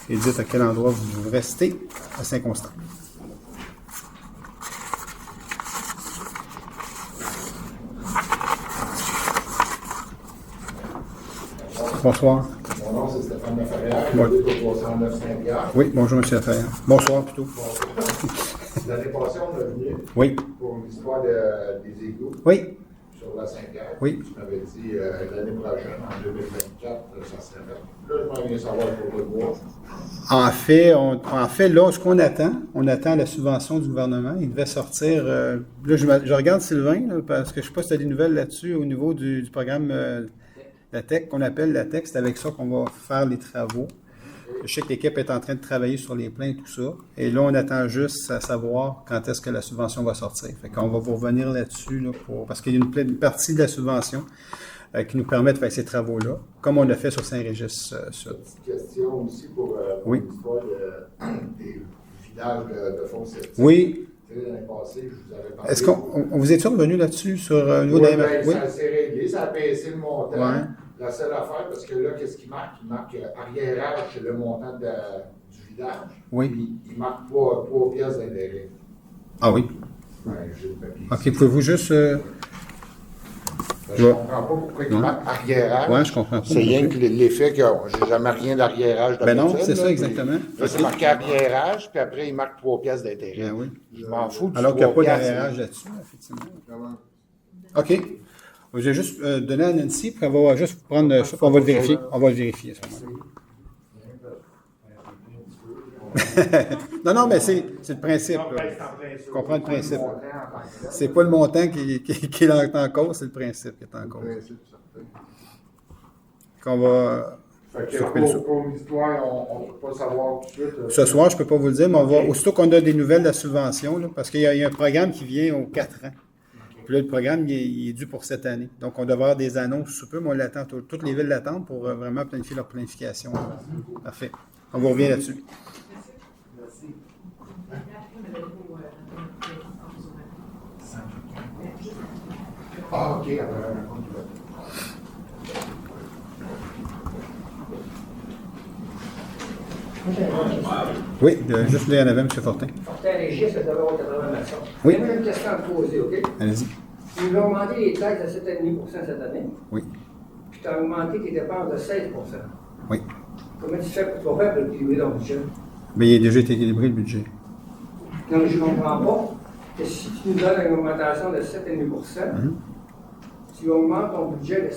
et dites à quel endroit vous restez à Saint-Constant. Bonsoir. Mon nom, c'est Stéphane Laferrière, Oui. j'habite au 309 Saint-Pierre. Oui, bonjour, M. Laferrière. Bonsoir, plutôt. L'année passée, on est venu Oui. pour l'histoire des égouts Oui. sur la Saint-Pierre. Oui. Je m'avais dit l'année prochaine, en 2024, ça serait fait. Là, je m'en viens savoir pour le bois. En fait, là, ce qu'on attend, on attend la subvention du gouvernement. Il devait sortir. Là, je regarde Sylvain, là, parce que je ne sais pas si tu as des nouvelles là-dessus au niveau du programme la TEC, qu'on appelle la TEC. C'est avec ça qu'on va faire les travaux. Je sais que l'équipe est en train de travailler sur les plans et tout ça. Et là, on attend juste à savoir quand est-ce que la subvention va sortir. Fait qu'on va vous revenir là-dessus, là, parce qu'il y a une partie de la subvention qui nous permet de faire ces travaux-là, comme on l'a fait sur Saint-Régis Sud. Petite question aussi pour Oui. l'histoire des vidages de fonds septiques. Oui. L'année passée, je vous avais parlé. Est-ce qu'on vous est revenu là-dessus sur le niveau de la MRC? Oui, ça s'est réglé, ça a baissé le montant. Ouais. La seule affaire, parce que là, qu'est-ce qu'il marque? Il marque arriérage, c'est le montant du vidage. Oui. Puis, il marque 3 pièces d'intérêt. Ah oui. Ben, j'ai le papier. OK, pouvez-vous juste... Je ne comprends pas pourquoi il marque arriérage. Oui, je comprends pas. C'est rien que l'effet que j'ai jamais rien d'arriérage Ben non, d'habitude, c'est ça, là, exactement. puis là, c'est marqué arriérage, puis après, il marque 3 piastres d'intérêt. Ben oui. Je m'en fous du Alors qu'il n'y a 3 pas piastres. d'arriérage là-dessus, effectivement. OK. Je vais juste donner à Nancy, puis on va juste prendre... on va le vérifier. On va le vérifier, à ce moment-là. Non, mais c'est le principe. Là. Je comprends le principe. C'est pas le montant qui est en cause, c'est le principe qui est en cause. Qu'on va... Fait que pour l'histoire, on ne peut pas savoir tout de suite. Ce soir, je ne peux pas vous le dire, mais on va, aussitôt qu'on a des nouvelles de la subvention, là, parce qu'il y a un programme qui vient aux 4 ans. Puis là, le programme, il est dû pour cette année. Donc, on doit avoir des annonces sous peu, mais on l'attend. Toutes les villes l'attendent pour vraiment planifier leur planification. Parfait. On vous revient là-dessus. Ah, OK. Oui, juste là, il y en avait, M. Fortin. Fortin Régis, ça devrait avoir 80 maçons. Oui. J'ai une question à te poser, OK? Allez-y. Ils nous ont augmenté les taxes à 7,5 cette année, Oui. puis tu as augmenté tes dépenses de 16 Oui. Comment tu fais pour faire pour équilibrer ton budget? Bien, il a déjà été équilibré, le budget. Non, mais je ne comprends pas que si tu nous donnes une augmentation de 7,5 tu augmentes ton budget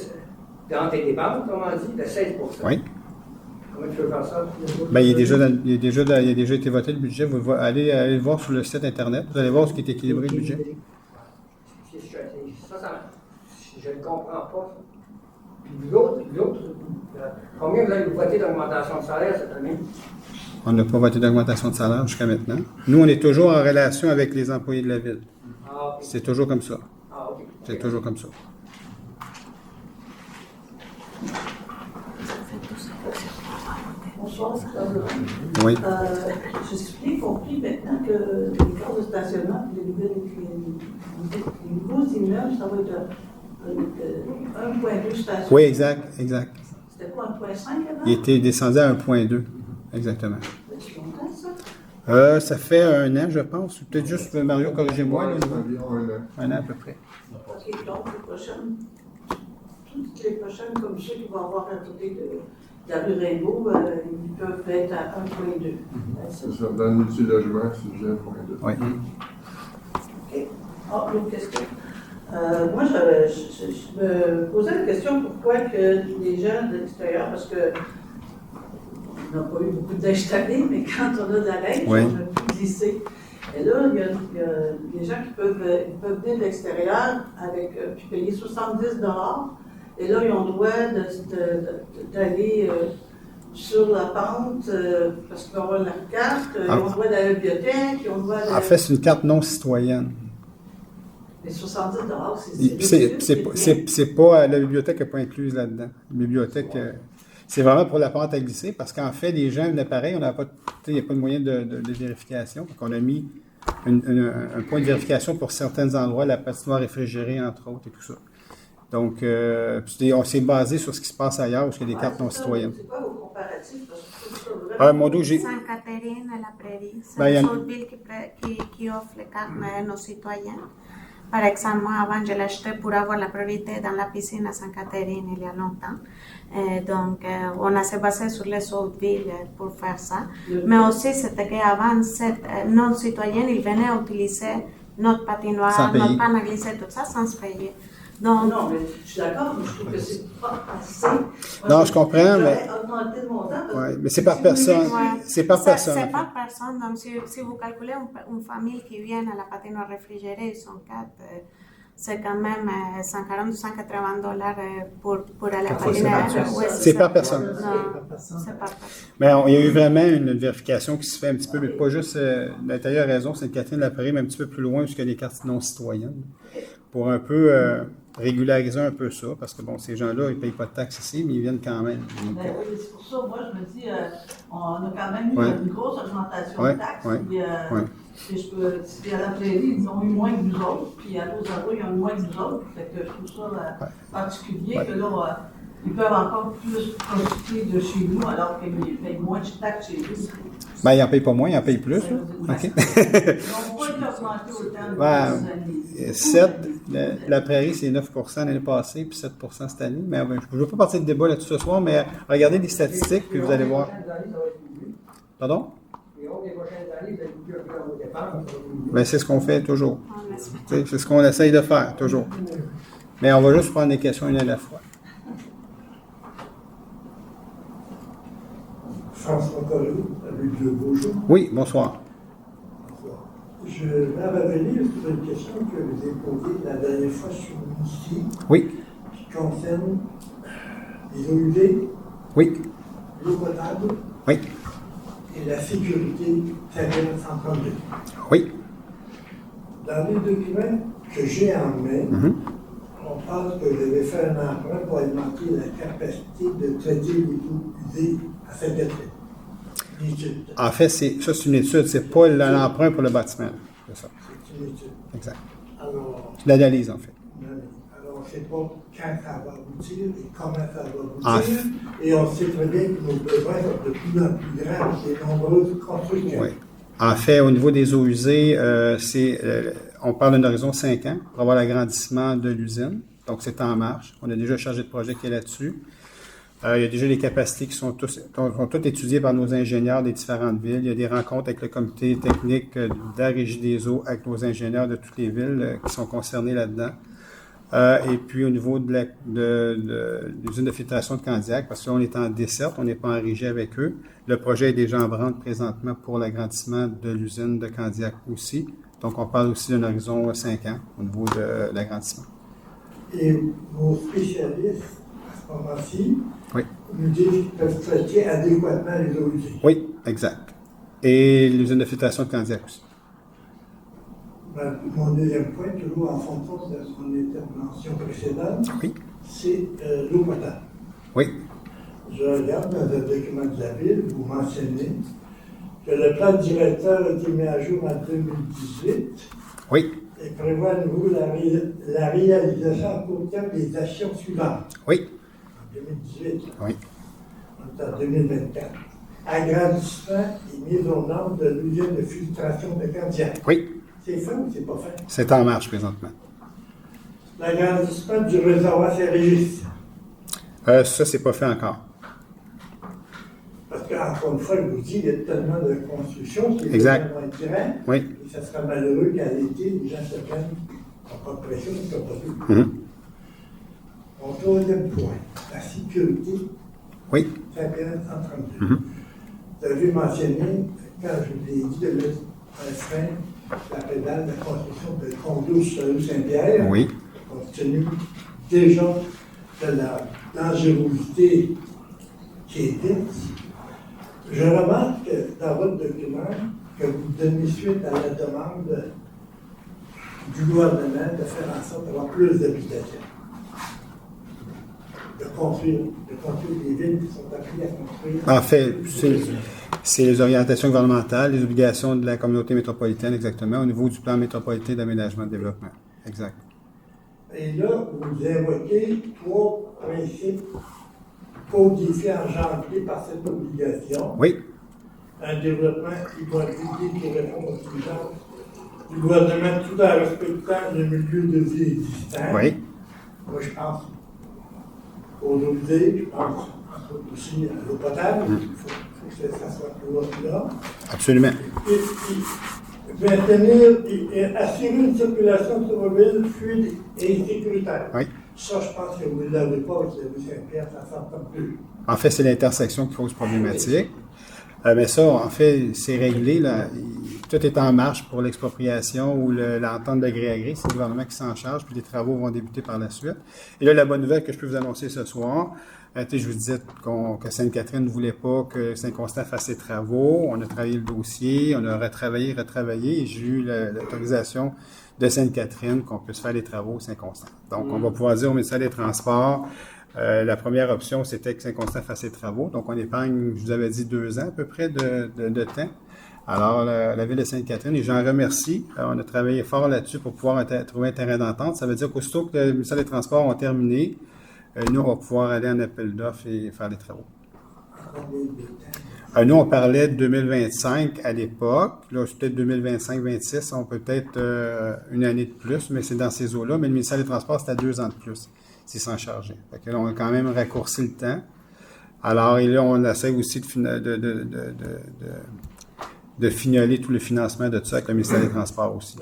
dans tes dépenses, autrement dit, de 16 Oui. Comment tu peux faire ça? Bien, il a déjà été voté le budget. Vous allez le voir sur le site Internet. Vous allez voir ce qui est équilibré, le budget. Je ne comprends pas. Puis l'autre, combien vous allez vous voter d'augmentation de salaire cette année? On n'a pas voté d'augmentation de salaire jusqu'à maintenant. Nous, on est toujours en relation avec les employés de la ville. Ah, OK. C'est toujours comme ça. Ah, OK. C'est toujours comme ça. Bonsoir, c'est Claude. Oui. Je suis bien compris maintenant que les cartes de stationnement et les nouveaux immeubles, ça va être 1,2 stations. Oui, exact. C'était quoi, 1,5 avant? Il était descendu à 1,2. Exactement. C'est longtemps, ça? Ça fait 1 an, je pense. Peut-être juste, Mario, corrigez-moi. Ouais, là, c'est environ 1 an. 1 an à peu près. OK, donc les prochaines, toutes les prochaines, comme ceux qui vont avoir à côté de la rue Rainbow, ils peuvent être à 1,2. C'est ça, dans le multilogement, c'est déjà 1,2. Oui. OK. Ah, l'autre question. Moi, je me posais la question pourquoi que les gens de l'extérieur, parce que on n'a pas eu beaucoup de neige cette année, mais quand on a de la neige, Oui. on a pu glisser. Et là, il y a des gens qui peuvent venir de l'extérieur puis payer 70 $. Et là, ils ont le droit d'aller sur la pente parce qu'ils vont avoir la carte, ils ont le droit d'aller à la bibliothèque, ils ont le droit d'aller... En fait, c'est une carte non citoyenne. Mais 70 $, C'est pas... La bibliothèque n'est pas incluse là-dedans. La bibliothèque... c'est vraiment pour la pente à glisser, parce qu'en fait, les gens venaient pareil, il n'y a pas de moyen de vérification. Donc, on a mis un point de vérification pour certains endroits, la patinoire réfrigérée, entre autres, et tout ça. Donc, on s'est basé sur ce qui se passe ailleurs, où il y a des cartes non citoyennes. C'est quoi vos comparatifs? Parce que c'est vraiment... Mon dos, j'ai... Sainte-Catherine et la Prairie, c'est Ben, une seule ville qui offre les cartes non citoyennes. Par exemple, moi, avant, je l'achetais pour avoir la priorité dans la piscine à Sainte-Catherine il y a longtemps. Donc, on s'est basé sur les autres villes pour faire ça. Mais aussi, c'était qu'avant, cette non-citoyenne, ils venaient utiliser notre patinoire, notre panne à glisser, tout ça, sans se payer. Donc, Non, mais je suis d'accord, mais je trouve que c'est pas assez. Non, je comprends, mais... Augmenter le montant, parce Ouais, que mais c'est par personne. ouais. C'est par personne. C'est par personne. Donc, si vous calculez une famille qui vient à la patinoire réfrigérée, ils sont 4, c'est quand même 140 ou 180 $ pour aller à la patinoire. Ouais, C'est par personne. Non, c'est par personne. Mais il y a eu vraiment une vérification qui se fait un petit peu, mais pas juste l'intérieur raison, c'est Sainte-Catherine-la-Prairie, mais un petit peu plus loin, jusqu'à des cartes non citoyennes, pour un peu régulariser un peu ça, parce que bon, ces gens-là, ils ne payent pas de taxes ici, mais ils viennent quand même. Donc, ben oui, c'est pour ça, moi, je me dis, on a quand même eu Ouais. une grosse augmentation Ouais, de taxes. ouais, Puis, ouais. puis à la Prairie, ils ont eu moins que nous autres, puis à Lausanne, ils ont eu moins que nous autres. Fait que je trouve ça particulier Ouais. que là, ils peuvent encore plus profiter de chez nous alors qu'ils payent moins de taxes chez eux. Ben, ils n'en payent pas moins, ils en payent plus. Là. OK. Ils n'ont pas été augmentés autant de Ouais, 7, la prairie, c'est 9 l'année passée, puis 7 cette année. Mais je ne veux pas partir de débat là-dessus ce soir, mais regardez les statistiques, puis vous allez voir. Pardon? Les prochaines années, vous allez plus dans vos dépenses. Ben, c'est ce qu'on fait toujours. On espère. Tu sais, c'est ce qu'on essaye de faire, toujours. Mais on va juste prendre les questions une à la fois. François Collot, avec le Beaujon. Oui, bonsoir. Je vais revenir sur une question que vous avez posée la dernière fois sur ici, Oui, qui concerne les eaux usées, oui, l'eau potable oui, et la sécurité terrestre 132. oui. Dans les documents que j'ai en main, Mhm. on parle que je vais faire un emprunt pour alimenter la capacité de traiter les eaux usées à Saint-Catherine. L'étude. En fait, c'est une étude, c'est pas l'emprunt pour le bâtiment. C'est ça, C'est une étude. exact. Alors, C'est l'analyse, en fait. on ne sait pas quand ça va aboutir et comment ça va En aboutir. Et on sait très bien que nos besoins sont de plus en plus grands avec les nombreuses constructions. Oui. En fait, au niveau des eaux usées, on parle d'un horizon 5 ans pour avoir l'agrandissement de l'usine. Donc, c'est en marche. On a déjà chargé de projet qui est là-dessus. Il y a déjà les capacités qui sont toutes étudiées par nos ingénieurs des différentes villes. Il y a des rencontres avec le comité technique de la Régie des eaux, avec nos ingénieurs de toutes les villes qui sont concernés là-dedans. Et puis au niveau de l'usine de filtration de Candiac, parce que là, on est en desserte, on n'est pas en régie avec eux. Le projet est déjà en branle présentement pour l'agrandissement de l'usine de Candiac aussi. Donc, on parle aussi d'un horizon 5 ans au niveau de l'agrandissement. Et vos spécialistes, à ce moment-ci, Oui. nous disent qu'ils peuvent traiter adéquatement les eaux usées. Oui, exact. Et l'usine de filtration de Candiac aussi. Mon deuxième point, toujours en fonction de mon intervention précédente, Oui. c'est l'eau potable. Oui. Je regarde dans un document de la ville, vous mentionnez que le plan directeur a été mis à jour en 2018 Oui. et prévoit à nouveau la réalisation à court terme des actions suivantes. Oui. En 2018, Oui. on est en 2024. Agrandissement et mise aux normes de l'usine de filtration de Candiac. Oui. C'est fait ou c'est pas fait? C'est en marche présentement. L'agrandissement du réservoir Saint-Régis. Ça, c'est pas fait encore. Parce qu'encore une fois, je vous dis, il y a tellement de construction qui est Exact. tellement grand, Oui. et ça serait malheureux qu'à l'été, les gens se prennent, n'ont pas de pression, ils ne sont pas vus. Mhm. Mon troisième point, la sécurité, Oui. Saint-Pierre 132. Mhm. Vous avez mentionné, quand je vous ai dit de mettre un frein, la pédale de la construction de condos sur la rue Saint-Pierre, Oui. compte tenu déjà de la dangerosité qui est dite. Je remarque dans votre document que vous donnez suite à la demande du gouvernement de faire en sorte d'avoir plus d'habitations. De construire des villes qui sont appelées à construire. En fait, c'est les orientations gouvernementales, les obligations de la communauté métropolitaine, exactement, au niveau du plan métropolitain d'aménagement et de développement. Exact. Et là, vous invoquez trois principes codifiés, engendrés par cette obligation. Oui. Un développement immobilier qui répond aux exigences du gouvernement tout en respectant le milieu de vie existant. Oui. Moi, je pense aux eaux usées, je pense aussi à l'eau potable. Il faut que ça soit là. Absolument. Et maintenir et assurer une circulation automobile fluide et sécuritaire. Oui. Ça, je pense que vous ne l'avez pas avec la rue Saint-Pierre, ça ne s'entend plus. En fait, c'est l'intersection qui pose problématique. Mais ça, en fait, c'est réglé. Là. Tout est en marche pour l'expropriation ou l'entente de gré à gré. C'est le gouvernement qui s'en charge, puis les travaux vont débuter par la suite. Et là, la bonne nouvelle que je peux vous annoncer ce soir, je vous disais que Sainte-Catherine ne voulait pas que Saint-Constant fasse ses travaux. On a travaillé le dossier, on a retravaillé, et j'ai eu l'autorisation de Sainte-Catherine qu'on puisse faire les travaux Saint-Constant. Donc, on va pouvoir dire au ministère des Transports, la première option, c'était que Saint-Constant fasse ses travaux. Donc, on épargne, je vous avais dit, 2 ans à peu près de temps. Alors, la ville de Sainte-Catherine, et j'en remercie, on a travaillé fort là-dessus pour pouvoir trouver un terrain d'entente. Ça veut dire qu'aussitôt que le ministère des Transports ont terminé, nous, on va pouvoir aller en appel d'offres et faire les travaux. Nous, on parlait de 2025 à l'époque. Là, c'est peut-être 2025-26. On peut peut-être une année de plus, mais c'est dans ces eaux-là. Mais le ministère des Transports, c'est à 2 ans de plus. C'est sans charger. Fait que là, on a quand même raccourci le temps. Alors, et là, on essaie aussi de fignoler tout le financement de tout ça avec le ministère des Transports aussi.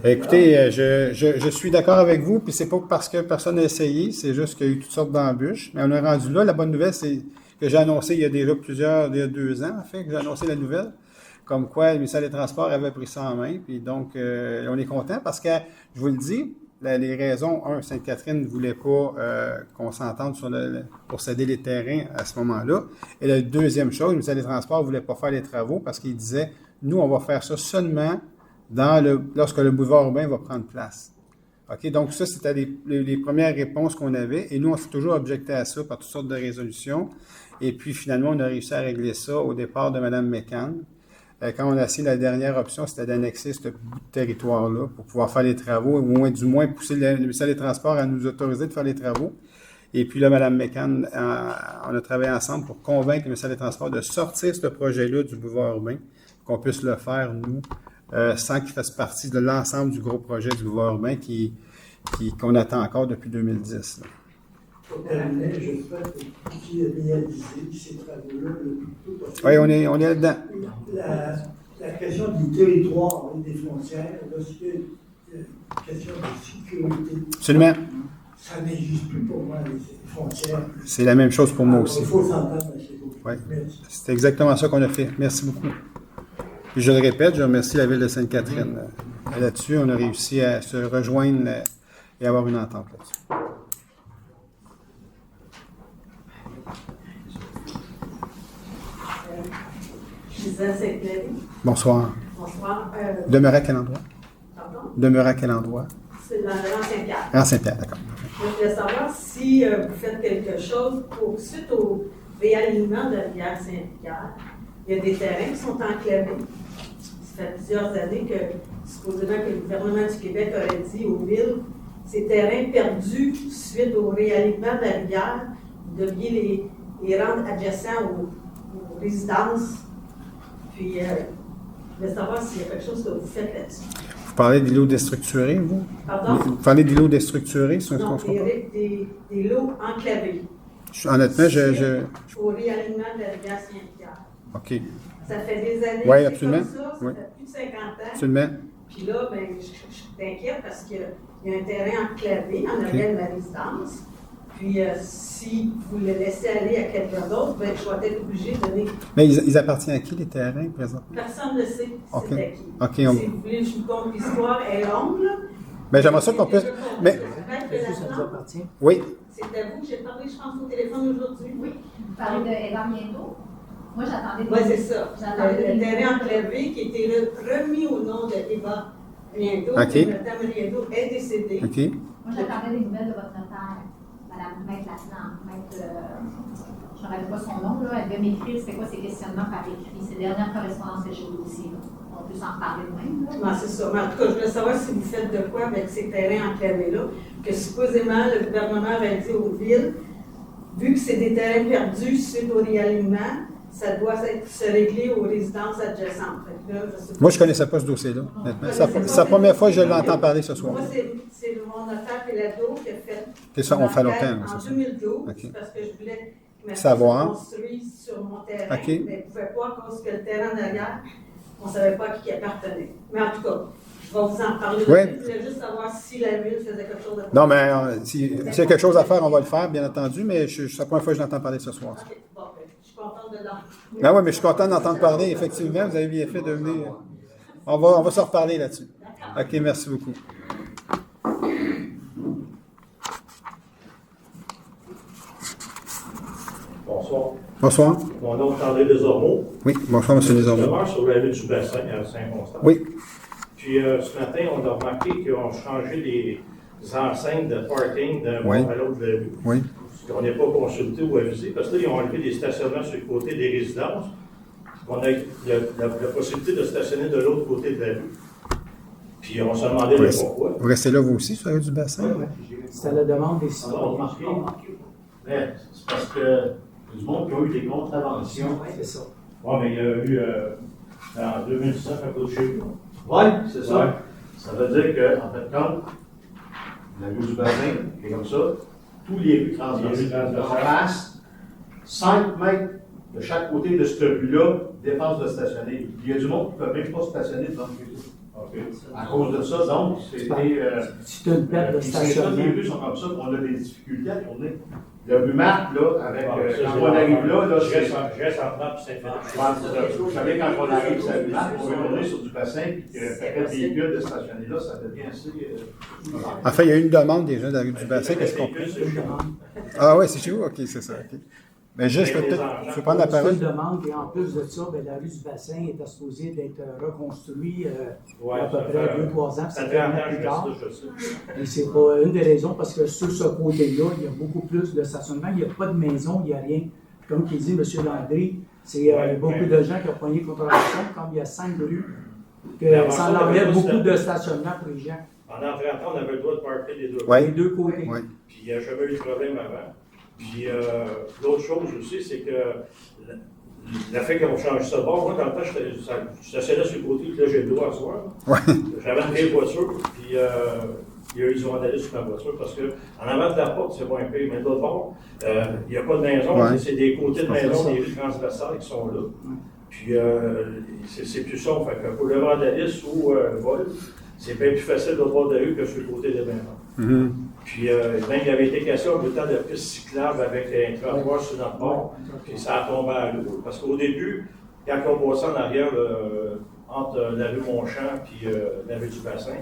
Écoutez, je suis d'accord avec vous, puis c'est pas parce que personne n'a essayé, c'est juste qu'il y a eu toutes sortes d'embûches. Mais on est rendu là. La bonne nouvelle, c'est que j'ai annoncé il y a déjà il y a 2 ans, en fait, que j'ai annoncé la nouvelle, comme quoi le ministère des Transports avait pris ça en main. Puis donc, on est content parce que, je vous le dis, les raisons, Sainte-Catherine ne voulait pas qu'on s'entende pour céder les terrains à ce moment-là. Et la deuxième chose, le ministère des Transports ne voulait pas faire les travaux parce qu'il disait, nous, on va faire ça seulement lorsque le boulevard urbain va prendre place. OK? Donc, ça, c'était les premières réponses qu'on avait. Et nous, on s'est toujours objecté à ça par toutes sortes de résolutions. Et puis, finalement, on a réussi à régler ça au départ de Mme McCann. Quand on a essayé la dernière option, c'était d'annexer ce bout de territoire-là pour pouvoir faire les travaux, ou du moins pousser le ministère des Transports à nous autoriser de faire les travaux. Et puis là, Mme McCann, on a travaillé ensemble pour convaincre le ministère des Transports de sortir ce projet-là du boulevard urbain, qu'on puisse le faire, nous, sans qu'il fasse partie de l'ensemble du gros projet du boulevard urbain qu'on attend encore depuis 2010. Là. Pour terminer, je souhaite qu'il réalise ces travaux-là le plus tôt possible. Oui, on est là-dedans. La question du territoire et des frontières, lorsqu'il y a une question de sécurité, absolument. Ça n'existe plus pour moi, les frontières. C'est la même chose pour moi aussi. Il faut s'entendre avec les autres. Oui, c'est exactement ça qu'on a fait. Merci beaucoup. Puis je le répète, je remercie la Ville de Sainte-Catherine. Là-dessus, on a réussi à se rejoindre et avoir une entente là-dessus. Bonsoir. Bonsoir. Demeurer à quel endroit? Pardon? Demeurer à quel endroit? C'est dans le Saint-Pierre. Ah, Saint-Pierre, d'accord. Je voulais savoir si vous faites quelque chose suite au réalignement de la rivière Saint-Pierre. Il y a des terrains qui sont enclavés. Ça fait plusieurs années que, supposément, que le gouvernement du Québec aurait dit aux villes, ces terrains perdus suite au réalignement de la rivière, vous deviez les rendre adjacents aux résidences. Puis, je voulais savoir s'il y a quelque chose que vous faites là-dessus. Vous parlez d'îlots déstructurés, vous? Pardon? Vous parlez d'îlots déstructurés? Non, des lots enclavés. Honnêtement, Au réalignement de la rivière Saint-Pierre. OK. Ça fait des années oui, que absolument. c'est comme ça, ça fait plus de 50 ans. Absolument. Puis là, ben, je suis inquiète parce qu'il y a un terrain enclavé en arrière de la résidence. Puis si vous le laissez aller à quelqu'un d'autre, ben, je vais être obligée de donner. Mais ils appartiennent à qui, les terrains, présentement? Personne ne sait okay. c'est à qui. Okay, si vous voulez, je vous conte l'histoire, elle est longue, là. Mais j'aimerais ça qu'on puisse. Mais... Est-ce que ça nous appartient? Oui. C'est à vous que j'ai parlé, je pense, au téléphone aujourd'hui. Oui. Vous parlez de Edouard Bientôt. Moi, j'attendais des... Oui, c'est ça. Le terrain enclavé qui était remis au nom de Eva Bientôt. Okay. Madame Bientôt est décédée. OK. Moi, j'attendais des nouvelles de votre notaire, Madame Maître Latran. Je ne me rappelle pas son nom, là. Elle devait m'écrire c'était quoi ses questionnements par écrit. C'est la dernière correspondance que j'ai eue aussi. Là. On peut s'en reparler de même. Non, c'est ça. Mais en tout cas, je voulais savoir si vous faites de quoi avec ces terrains enclavés-là, que supposément le gouvernement avait dit aux villes, vu que c'est des terrains perdus suite au réalignement, ça doit se régler aux résidences adjacentes. Là, moi, je ne connaissais pas ce dossier-là. C'est la première fois que je l'entends parler ce soir. Moi, c'est mon notaire Pelado qui a fait. C'est ça, on fait longtemps. En 2012, okay. Parce que je voulais que ma savoir. construise sur mon terrain, okay. mais je ne pouvais pas à cause que le terrain derrière, on ne savait pas à qui il appartenait. Mais en tout cas, je vais vous en parler. Oui. Je voulais juste savoir si la ville faisait quelque chose de non, mais s'il y a quelque chose à faire, on va le faire, bien entendu, mais c'est la première fois que je l'entends parler ce soir. OK, bon, ben, je suis contente de l'entendre. Ah oui, mais je suis content d'entendre parler, effectivement. Vous avez bien fait de venir. On va se reparler là-dessus. OK, merci beaucoup. Bonsoir. Bonsoir. Mon nom est André Desormeaux. Oui, bonsoir, M. Desormeaux. Je demeure sur la rue du Bassin, à Saint-Constant. Oui. Puis ce matin, on a remarqué qu'ils ont changé les enseignes de parking d'un bord à l'autre de la rue. Oui. On n'est pas consulté ou avisé, parce que là, ils ont enlevé des stationnements sur le côté des résidences. On a la possibilité de stationner de l'autre côté de la rue. Puis on se demandait pourquoi. Vous restez là, vous aussi, sur la rue du Bassin? Oui, c'était la demande des citoyens. Mais c'est parce que du monde qui a eu des contraventions. C'est ça. Oui, mais il y a eu en 2019 à cause de chez vous. Oui, c'est ça. Ouais. Ça veut dire qu'en fait, compte, la rue du Bassin est comme ça, tous les rues transversales En face, 5 mètres de chaque côté de cette rue-là, défense de stationner. Il y a du monde qui ne peut même pas stationner devant le rue. OK. À cause de ça, donc, c'était. C'est une perte de Toutes stationnement. les rues sont comme ça, on a des difficultés à tourner. Le rue Marc, là, avec. Quand on arrive là, je reste en France puis Saint-Philippe. vous savez, quand on arrive sur la rue Marc, on veut tourner sur du bassin, puis que le paquet de véhicules de stationner là, ça devient assez. En fait, il y a eu une demande déjà de la rue du Bassin, qu'est-ce qu'on peut? Ah oui, c'est chez vous? OK, c'est ça. OK. Mais juste, je peux prendre la C'est parole. une demande, et en plus de ça, ben, la rue du Bassin est supposée d'être reconstruite il y a à peu près 2-3 ans, puis ça fait un an plus tard. Et c'est pas une des raisons, parce que sur ce côté-là, il y a beaucoup plus de stationnement, il n'y a pas de maison, il n'y a rien. Comme il dit M. Landry, c'est beaucoup de gens qui ont poigné contravention, comme il y a 5 rues, que ça enlève beaucoup de stationnement pour les gens. Pendant 30 ans, on avait le droit de parker des deux Ouais. Les deux côtés. Oui. Puis il n'y a jamais eu de problème avant. Puis l'autre chose aussi, c'est que le fait qu'on change ça de bord, moi, dans le temps, je stationnais sur le côté, puis là, j'ai le droit à soir. Ouais. J'avais une vieille voiture, puis il y a eu du vandalisme sur ma voiture, parce qu'en avant de la porte, c'est pas un pays, mais de l'autre bord, il n'y a pas de maison, Ouais. c'est des côtés de maison, des rues transversales qui sont là. Puis c'est plus ça, fait que pour le vandalisme ou le vol, c'est bien plus facile de bord de la rue que sur le côté des maisons. Mhm. Puis même il avait été question de temps de piste cyclable avec un trottoir sur notre bord, puis ça a tombé à l'eau. Parce qu'au début, quand on passait en arrière, entre la rue Montchamp et la rue du Bassin,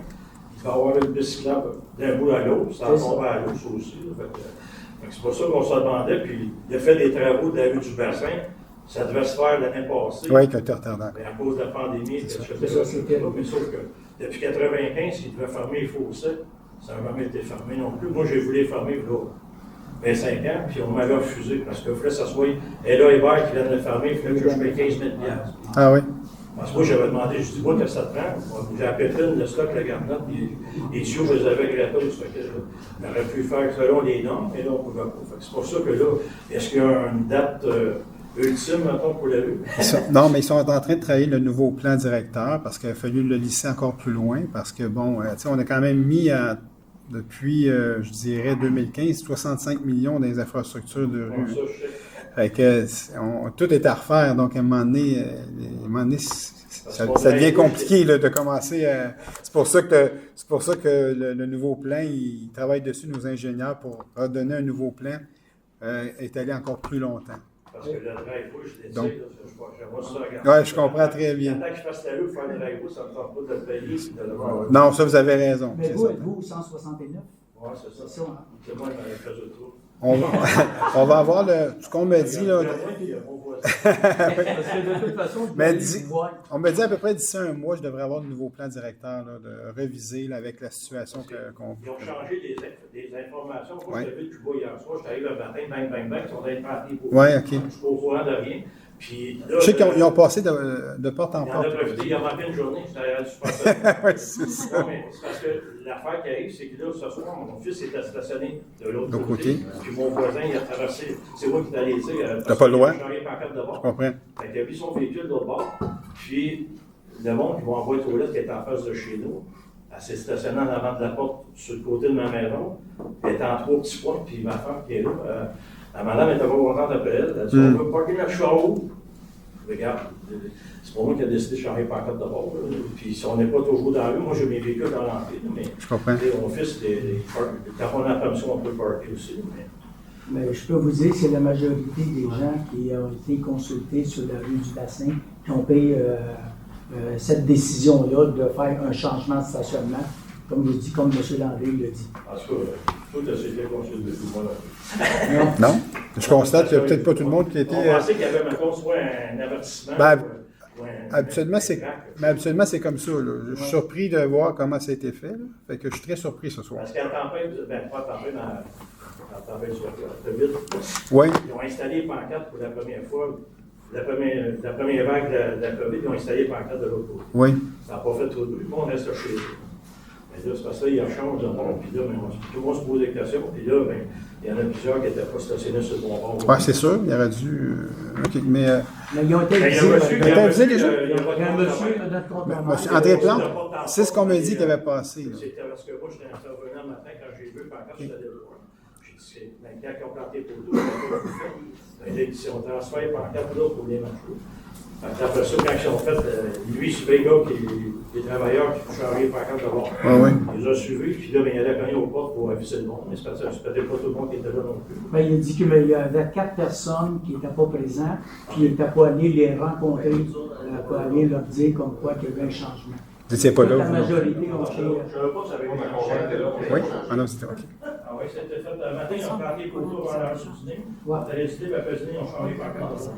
il va y avoir une piste cyclable d'un bout à l'autre, ça a tombé à l'eau, ça aussi. Fait que c'est pour ça qu'on se demandait, puis il a fait des travaux de la rue du Bassin. Ça devait se faire l'année passée. Oui, qui a été retardant. Mais à cause de la pandémie, C'est ça, c'était. mais sauf que depuis 1995, ils devaient fermer les fossés. Ça n'a jamais été fermé non plus. Moi, j'ai voulu les fermer là, 25 ans, puis on m'avait refusé parce qu'il fallait que ça soit. Et là, Hébert qui vient de le fermer, il fallait que je paye 15 000 $. Ah oui? Parce que moi, j'avais demandé, je dis, moi, qu'est-ce que ça te prend? J'ai appelé le stock, la garnotte, les tuyaux, je les avais gratos. Fait que j'aurais pu faire selon les normes, mais là, on ne pouvait pas. Fait que c'est pour ça que là, est-ce qu'il y a une date ultime, mettons, pour la rue? Non, mais ils sont en train de travailler le nouveau plan directeur parce qu'il a fallu le lisser encore plus loin parce que, bon, tu sais, on a quand même mis depuis, je dirais, 2015, 65 millions dans les infrastructures de rue. Fait que tout est à refaire, donc à un moment donné, ça devient compliqué là, de commencer à... C'est pour ça que le nouveau plan, ils travaillent dessus, nos ingénieurs, pour redonner un nouveau plan, étaler encore plus longtemps. Parce que le drive-way, je l'ai dit, Donc, j'aimerais ça regarder. Oui, je comprends très bien. Tant que je fasse la rue pour faire le drive-way, ça ne me tente pas de le payer et de le voir. Non, ça, vous avez raison. Mais vous, êtes-vous au 169? Oui, c'est ça. C'est ça, hein? C'est moi qui m'avais fait le tour. On va avoir ce qu'on me dit, là. Parce que de toute façon, On me dit à peu près d'ici un mois, je devrais avoir le nouveau plan directeur, là, de réviser là, avec la situation qu'on... Ils ont changé des informations. Moi, Ouais. je t'avais vu Cuba hier soir, je t'arrive le matin, bang, bang, bang, ils sont allés prendre des Oui, OK. Je suis pas au courant de rien. Puis là, Je sais qu'ils ont passé de porte en il en porte. a profité, il a manqué une journée, j'étais allé à du super. Oui, c'est ça. Non, mais c'est parce que l'affaire qui arrive, c'est que là, ce soir, mon fils était stationné de l'autre L'autre côté. côté. Puis mon voisin, il a traversé. C'est moi qui t'allais dire. T'as pas le droit? Je suis pancarte de bord. Je comprends. Fait qu'il a vu son véhicule de l'autre bord. Puis le monde qui va envoyer aux toilettes qui est en face de chez nous, elle s'est stationnée en avant de la porte sur le côté de ma maison. Elle était en 3 petits points, puis ma femme qui est là. La madame était pas contente après elle. Elle a dit on veut parker notre char. Regarde, c'est pas moi qui ai décidé de changer les pancartes de bord. Puis si on n'est pas toujours dans la rue, moi j'ai mes véhicules dans l'entrée. Mais je comprends. Mon fils, quand on a la permission, on peut le parker aussi. Mais je peux vous dire que c'est la majorité des gens qui ont été consultés sur la rue du Bassin qui ont pris cette décision-là de faire un changement de stationnement, comme je dis, comme M. Landry l'a dit. En tout cas, tout a été consulté tout le monde. Non? Je constate qu'il n'y a peut-être pas tout le monde qui était... On pensait qu'il y avait, mettons, soit un avertissement. Habituellement, c'est comme ça. Là. Je suis surpris de voir comment ça a été fait. Là. Fait que je suis très surpris ce soir. Parce qu'en tempête, pas en tempête, en tempête sur la COVID, oui. Ils ont installé les pancartes pour la première fois. La première vague de la COVID, ils ont installé les pancartes de l'autre côté. Oui. Ça n'a pas fait trop de bruit. On reste chez eux. Mais là, c'est parce que là, il rechange de bord, puis là, ben, tout le monde se pose des questions, puis là, ben, il y en a plusieurs qui n'étaient pas stationnés sur le bon bord. Oui, c'est sûr, il aurait dû. OK, mais. Mais ils ont été Ben, il y a avisés. un monsieur qui été a avisé reçu, déjà? il y a Il y a un monsieur, notre contre-maître. Monsieur André Plante, c'est ce qu'on m'a dit qu'il avait passé. Là. C'était parce que moi, j'étais intervenant le matin quand j'ai vu le pancarte, j'étais allé le voir. J'ai dit, ben, quand ils ont planté pour tout, ben, là, si on transfère les pancartes là pour les marcher. Après ça, quand ils ont fait, lui, c'est le gars qui est travailleur qui peut changer les pancartes de bord. Ah oui. Il les a suivis, puis là, ben, il allait cogner aux portes pour aviser le monde, mais c'est peut-être pas tout le monde qui était là non plus. Ben, il a dit qu'il y avait 4 personnes qui n'étaient pas présentes, puis il n'était pas allé les rencontrer, pour aller leur dire comme quoi qu'il y avait un changement. Vous n'étiez pas là? La vous? majorité ont Je fait. ne savais pas si ça avait été changé. Oui? Ah non, c'était OK. Ah oui, c'était fait le matin, ils ont planté les poteaux avant l'heure du dîner. Après le dîner, après le dîner, ils ont changé les pancartes.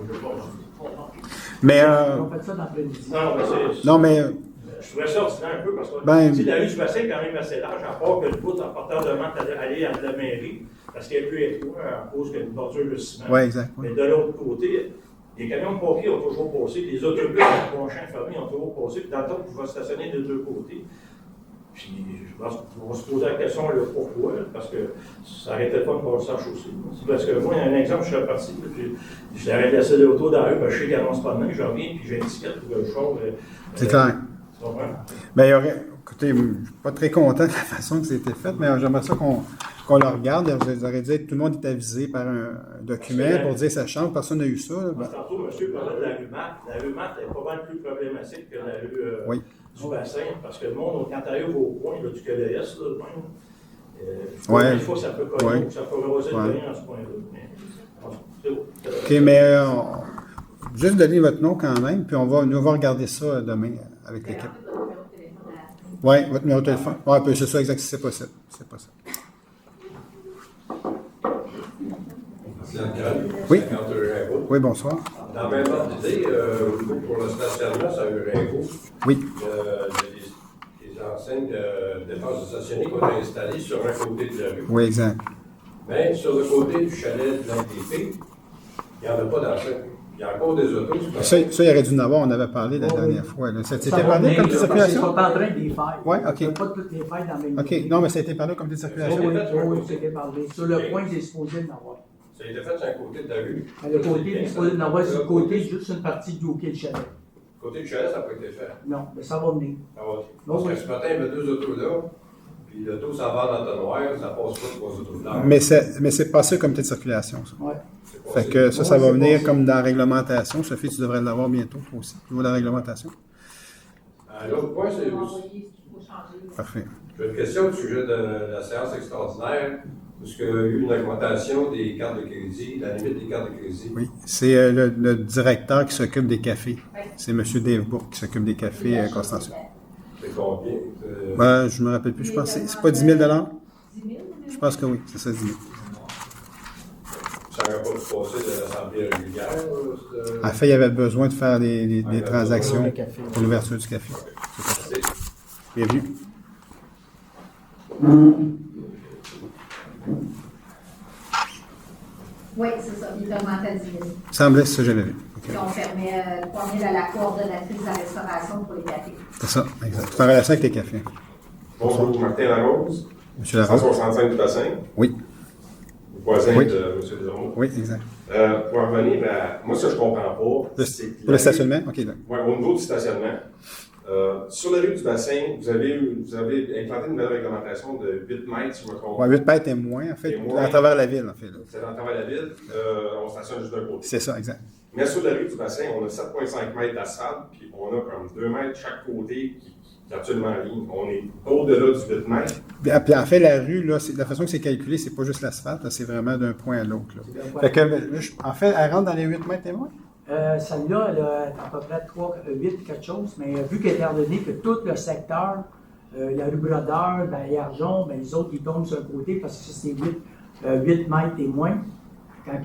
Mais. Ils ont fait ça dans l'après-midi. Non, mais c'est. Non, mais. Je trouvais ça ordinaire un peu parce que Ben- la rue du bassin est quand même assez large, à part que le bout en partant de Mantes allait aller à la mairie, parce qu'elle est plus étroite à cause qu'il y a une bordure de ciment. Oui, exact. Oui. Mais de l'autre côté, les camions de pompiers ont toujours passé, les autobus avec Ponchin fermés ont toujours passé, puis dans le temps, on pouvait stationner de deux côtés. Puis je pense qu'on va se poser la question là, pourquoi, parce que ça arrêtait pas de passer à chaussée. C'est parce que moi, il y a un exemple, je suis reparti, puis j'avais laissé l'auto dans la rue, je sais qu'elle n'annonce pas de main, je reviens, puis j'ai une ticket pour que je change. C'est clair. Tu comprends? Ben, il y aurait. Écoutez, je ne suis pas très content de la façon que c'était fait, mais j'aimerais ça qu'on le regarde. Vous auriez dit que tout le monde est avisé par un document pour dire que ça change. Personne n'a eu ça. Là. Ben, Tantôt, monsieur parlait de la rue Matte. La rue Matte est pas mal plus problématique que la rue Oui. du bassin, parce que le monde, quand tu arrives au coin là, du KDS, là, Ouais. des fois, ça peut cogner, Ouais. ça peut reposer Ouais. le cogner dans ce point-là. Mais, bon, c'est beau. OK, mais juste donner votre nom quand même, puis nous va regarder ça demain avec l'équipe. Oui, votre numéro de téléphone. Oui, puis c'est ça, exact, c'est possible. C'est possible. Oui. Oui, bonsoir. Dans le même ordre d'idée, pour le stationnement, ça a eu Ringo. Oui. Il y a des enseignes de défense de stationner qui ont été installées sur un côté de la rue. Oui, exact. Mais sur le côté du chalet de l'NDP, il n'y en a pas d'enseigne. Il y a encore des autos. Ça, il aurait dû en avoir, on avait parlé la dernière fois. Là. Ça a été parlé comme de Ils circulation? sont en train de les faire. Oui, OK. Ils ne pas toutes les faire dans la même OK, non, mais ça a été parlé comme de circulation. Oui, c'était parlé. Sur le point, c'est supposé de l'avoir. Ça a été fait sur un côté de la rue. Le côté, il est supposé de l'avoir sur le côté, juste une partie du hockey de chalet. Côté du chalet, ça n'a pas été fait. Non, mais ça va venir. Ah ouais. Parce que ce matin, il y avait deux autos là. Puis l'auto s'en va dans le noir, ça passe pas trois autos blancs. Mais c'est passé au comité de circulation, ça. Oui. Fait que ça va venir comme dans la réglementation. Sophie, tu devrais l'avoir bientôt, toi aussi, au niveau de la réglementation. L'autre point, c'est. Parfait. J'ai une question au sujet de la séance extraordinaire, parce qu'il y a eu une augmentation des cartes de crédit, la limite des cartes de crédit. Oui, c'est le directeur qui s'occupe des cafés. C'est M. Dave Bourque qui s'occupe des cafés à Constantia. C'est combien? Je ne me rappelle plus. Je pense que c'est pas 10 000 Je pense que oui, c'est ça, 10 000 Ça n'aurait pas dû passer de l'Assemblée régulière? En fait, il y avait besoin de faire des transactions pour l'ouverture du café. C'est ça. Bienvenue. Oui, c'est ça. Il est augmenté à 10 000. Semblait, c'est ça que j'avais vu. Puis on permet de former à la coordonnatrice de la restauration pour les cafés. C'est ça, exact. C'est en relation avec les cafés. Bonjour, Martin Larose. Monsieur Larose. 165 du bassin. Oui. Voisin Oui. de M. Desormeaux. Oui, exact. Pour revenir à. Moi, ce que je ne comprends pas, c'est que. Pour le stationnement? OK, d'accord. Oui, au niveau du stationnement. Sur la rue du bassin, vous avez implanté une nouvelle réglementation de 8 mètres, si je me trompe. Oui, 8 mètres et moins, en fait, Et moins. à travers la ville, en fait. là. C'est à travers la ville, on stationne juste d'un côté. C'est ça, exact. Mais sur la rue du bassin, on a 7,5 mètres d'asphalte, puis on a comme 2 mètres chaque côté qui est absolument en ligne. On est au-delà du 8 mètres. Puis en fait, la rue, là, la façon que c'est calculé, c'est pas juste l'asphalte, là, c'est vraiment d'un point à l'autre. là. Fait que, là, en fait, elle rentre dans les 8 mètres et moins? Celle-là, elle a à peu près 8 quelque chose, mais vu qu'elle est ordonnée que tout le secteur, la rue Brodeur, Arjon, les autres, ils tombent sur un côté parce que c'est 8 mètres et moins. Quand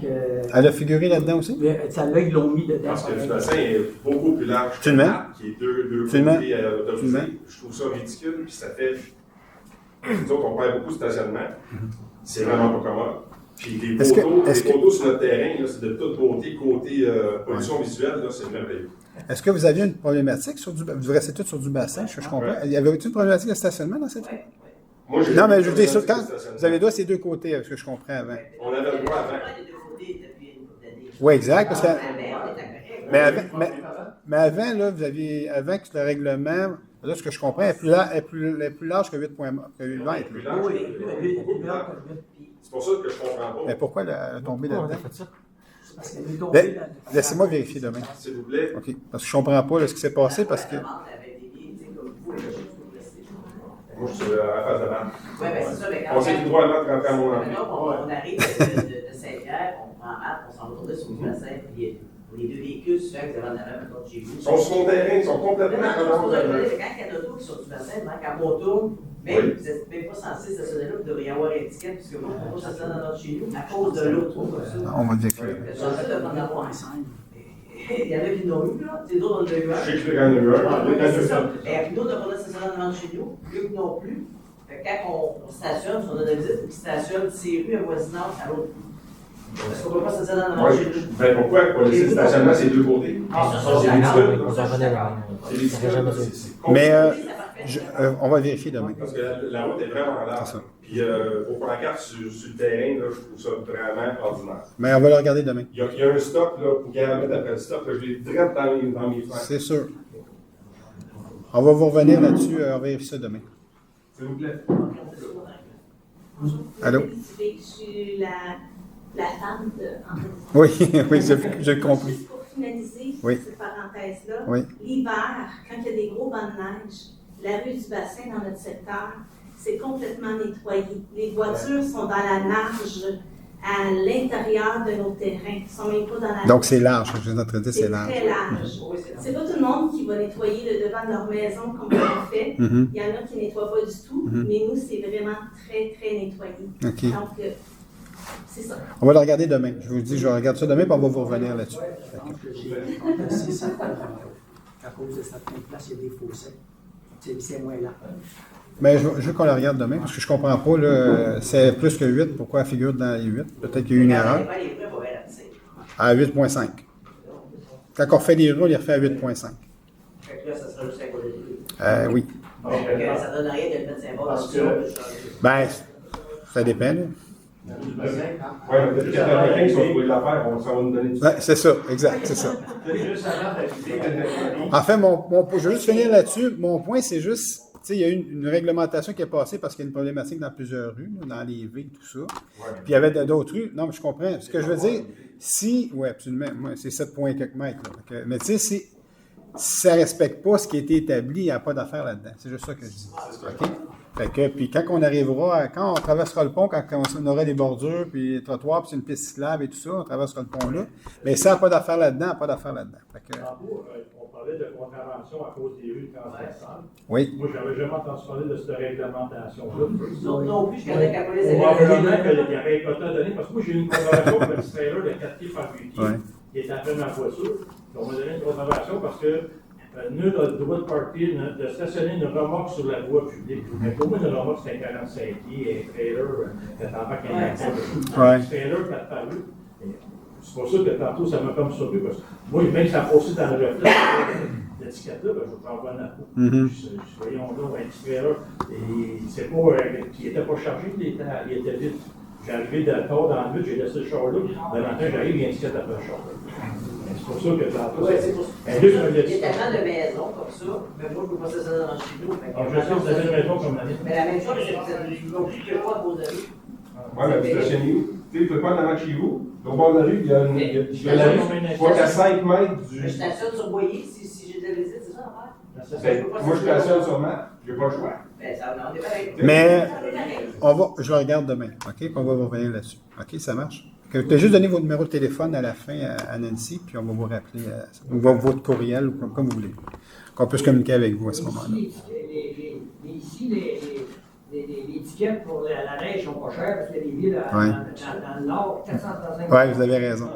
Elle a figuré là-dedans aussi? Celle-là, ils l'ont mis dedans. Parce que le bassin est beaucoup plus large que Absolument. le map, qui est deux Absolument. côtés autorisés. Absolument. Je trouve ça ridicule, puis ça fait. Nous autres, on perd beaucoup de stationnement. C'est vraiment pas commode. Puis les photos sur notre terrain, là, c'est de toute beauté, côté pollution visuelle, là, c'est merveilleux. Est-ce que vous aviez une problématique sur du bassin? Vous restez tous sur du bassin, je comprends. Il y avait-il une problématique de stationnement dans cette ville? Moi, Non, mais je veux dire, quand vous avez le droit ces deux côtés, ce que je comprends avant. On avait le droit avant. Oui, exact. Parce que, mais avant, là, vous aviez, avant que le règlement, là, ce que je comprends, est plus large que 8 mètres. C'est pour ça que je comprends pas. Mais pourquoi la tomber là-dedans? Parce qu'elle est tombée là. Laissez-moi vérifier demain. S'il vous plaît. OK. Parce que je ne comprends pas là, ce qui s'est passé parce que. Moi, je suis à la face de la Oui, bien c'est ça. Mais quand on s'est tout droit de rentrer à mon envie. on arrive de Saint-Pierre, on prend Malte, on s'en va tourner sur le bassin, puis les deux véhicules, souvent, que vous avez en avant, maintenant, chez vous. Ils sont sur mon terrain, ils sont complètement quand à il y a d'autres qui sont du bassin, quand on tourne, même vous n'êtes même pas censé stationner là, vous devriez avoir l'étiquette, puisque moi, on ne peut pas stationner dans notre chez nous, à cause de l'eau, trop comme ça. On va vérifier. Vous censé de prendre avoir un 5. Il y en a qui l'ont eu, là. C'est d'autres, on l'a eu un. Je sais que j'en ai eu un. Oui, c'est ça. Et puis, nous, on n'a pas de stationnement devant chez nous, plus que non plus. Fait que quand on stationne, si on a de visite, qui stationne, c'est rue, un voisinage à l'autre. Parce qu'on ne peut pas stationner devant chez nous. Ben pourquoi pour laisser le stationnement ces deux côtés? Mais on va vérifier demain. Parce que la route est vraiment large. Puis au pancarte sur le terrain, là, je trouve ça vraiment ordinaire. Mais on va le regarder demain. Il y a un stop là, pour qu'elle mette après le stop, là, je l'ai direct dans mes fenêtres. C'est sûr. On va vous revenir là-dessus, on va vérifier ça demain. S'il vous plaît. Allô? Je suis la femme de... Oui, oui, j'ai compris. Juste pour finaliser Oui. cette parenthèse-là, Oui. l'hiver, quand il y a des gros bancs de neige, la rue du bassin dans notre secteur, c'est complètement nettoyé. Les voitures sont dans la marge à l'intérieur de nos terrains. Ils ne sont même pas dans la... Donc c'est large, je suis en train de dire c'est large. C'est très large. C'est pas tout le monde qui va nettoyer le devant de leur maison comme on le fait. Mhm. Il y en a qui ne nettoient pas du tout, mais nous, c'est vraiment très, très nettoyé. OK. Donc, c'est ça. On va le regarder demain. Je vous dis, je regarde ça demain, puis on va vous revenir là-dessus. À cause de certaines places, il y a des fossés. C'est moins là. Mais je veux qu'on le regarde demain, parce que je comprends pas, là, c'est plus que 8, pourquoi elle figure dans les 8? Peut-être qu'il y a eu une erreur. À 8.5. Quand on refait les rues, on les refait à 8.5. Fait que là, ça sera juste à côté. Oui. Ça donne rien de le mettre symbole Parce en que- dessous. Ben, ça dépend, là. Oui, depuis 95, si on pouvait la faire, ça va nous donner du temps. Ouais, c'est ça, exact, c'est ça. En fait, je veux juste finir là-dessus. Mon point, c'est juste, tu sais, il y a eu une réglementation qui est passée parce qu'il y a une problématique dans plusieurs rues, là, dans les villes, tout ça. Puis il y avait d'autres rues. Non, mais je comprends. Ce que je veux dire, oui, absolument. Moi, c'est 7 points quelques mètres. Là. Mais tu sais, si ça ne respecte pas ce qui a été établi, il n'y a pas d'affaire là-dedans. C'est juste ça que je dis. OK? Fait que, puis quand on arrivera, quand on traversera le pont, quand on aura des bordures, puis des trottoirs, puis c'est une piste cyclable et tout ça, on traversera le pont-là. Mais ça n'a pas d'affaire là-dedans, pas d'affaire là-dedans. Fait que, On parlait de contravention à cause des rues transversales. Oui. Moi, je n'avais jamais entendu parler de cette réglementation-là. Non plus, je connais qu'à police Probablement qu'il y avait un quota donné, parce que moi, j'ai eu une contravention pour un petit trailer de 4 pieds par 8 pieds, Ouais. qui était après ma voiture. On m'a donné une contravention parce que nul n'a le droit de partir, de stationner une remorque sur la voie publique. Mais pour moi, une remorque, c'est un 45 pieds, un trailer, quand t'embarques un trailer 4 par 8. C'est pour ça que tantôt, ça m'a comme surpris, parce que moi, même si ça a passé dans le reflet, l'étiquette-là, ben, je vais prendre un appôt. Voyons donc, un petit trailer. Et c'est pas, il n'était pas chargé, il était vide. J'ai arrivé de tard dans le vide, j'ai laissé le char là. Le matin, j'arrive, il y a une étiquette après le char. C'est pour ça que tantôt. Ouais, c'est pour ça. Il y a tellement de maisons comme ça, mais moi, je ne peux pas ça dans chez nous. Je sais que vous avez une maison comme la mienne. Mais la même chose, c'est que vous êtes non plus que moi à cause de rue. Oui, mais vous stationnez où? Tu sais, vous ne pouvez pas en avant de chez vous. Au bord de la rue, il y a la rue. Il faut être à 5 mètres du. Je stationne sur Boyer si j'ai de la visite, c'est ça l'affaire? Ben, moi, je stationne sur Malte, je n'ai pas le choix. Ben, ça, on est pareil. Mais je le regarde demain, OK? Puis on va vous revenir là-dessus. OK, ça marche? Tu as juste donné votre numéro de téléphone à la fin à Nancy, puis on va vous rappeler, ou votre courriel, ou comme vous voulez, qu'on puisse communiquer avec vous à ce moment-là. Ici, les étiquettes pour la neige sont pas chères parce que les villes dans le nord, 435. Oui, vous avez raison.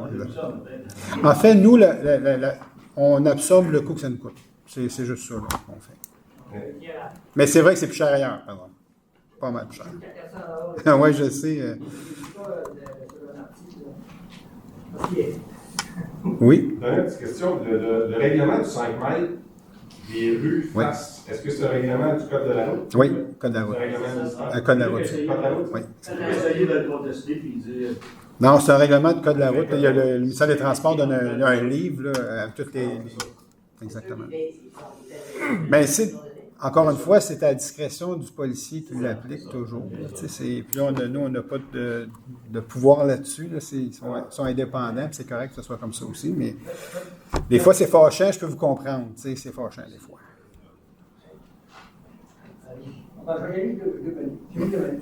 En fait, nous, on absorbe le coût que ça nous coûte. C'est juste ça qu'on fait. Mais c'est vrai que c'est plus cher ailleurs, par exemple. Pas mal plus cher. Oui, je sais. Oui. Dernière petite question. Le règlement du 5 mètres des rues face, est-ce que c'est un règlement du Code de la route? Oui, Code de la route. C'est un règlement municipal? Un Code de la route. Code de la route? Oui. On peut essayer de le contester puis dire. Non, c'est un règlement de Code de la route. Il y a le ministère des Transports donne un livre là, avec toutes les. Exactement. Mais c'est. Encore une fois, c'est à la discrétion du policier qui l'applique toujours. Puis là, nous, on n'a pas de pouvoir là-dessus. Là. Ils sont indépendants, puis c'est correct que ce soit comme ça aussi. Mais des fois, c'est fâchant, je peux vous comprendre. C'est fâchant, des fois.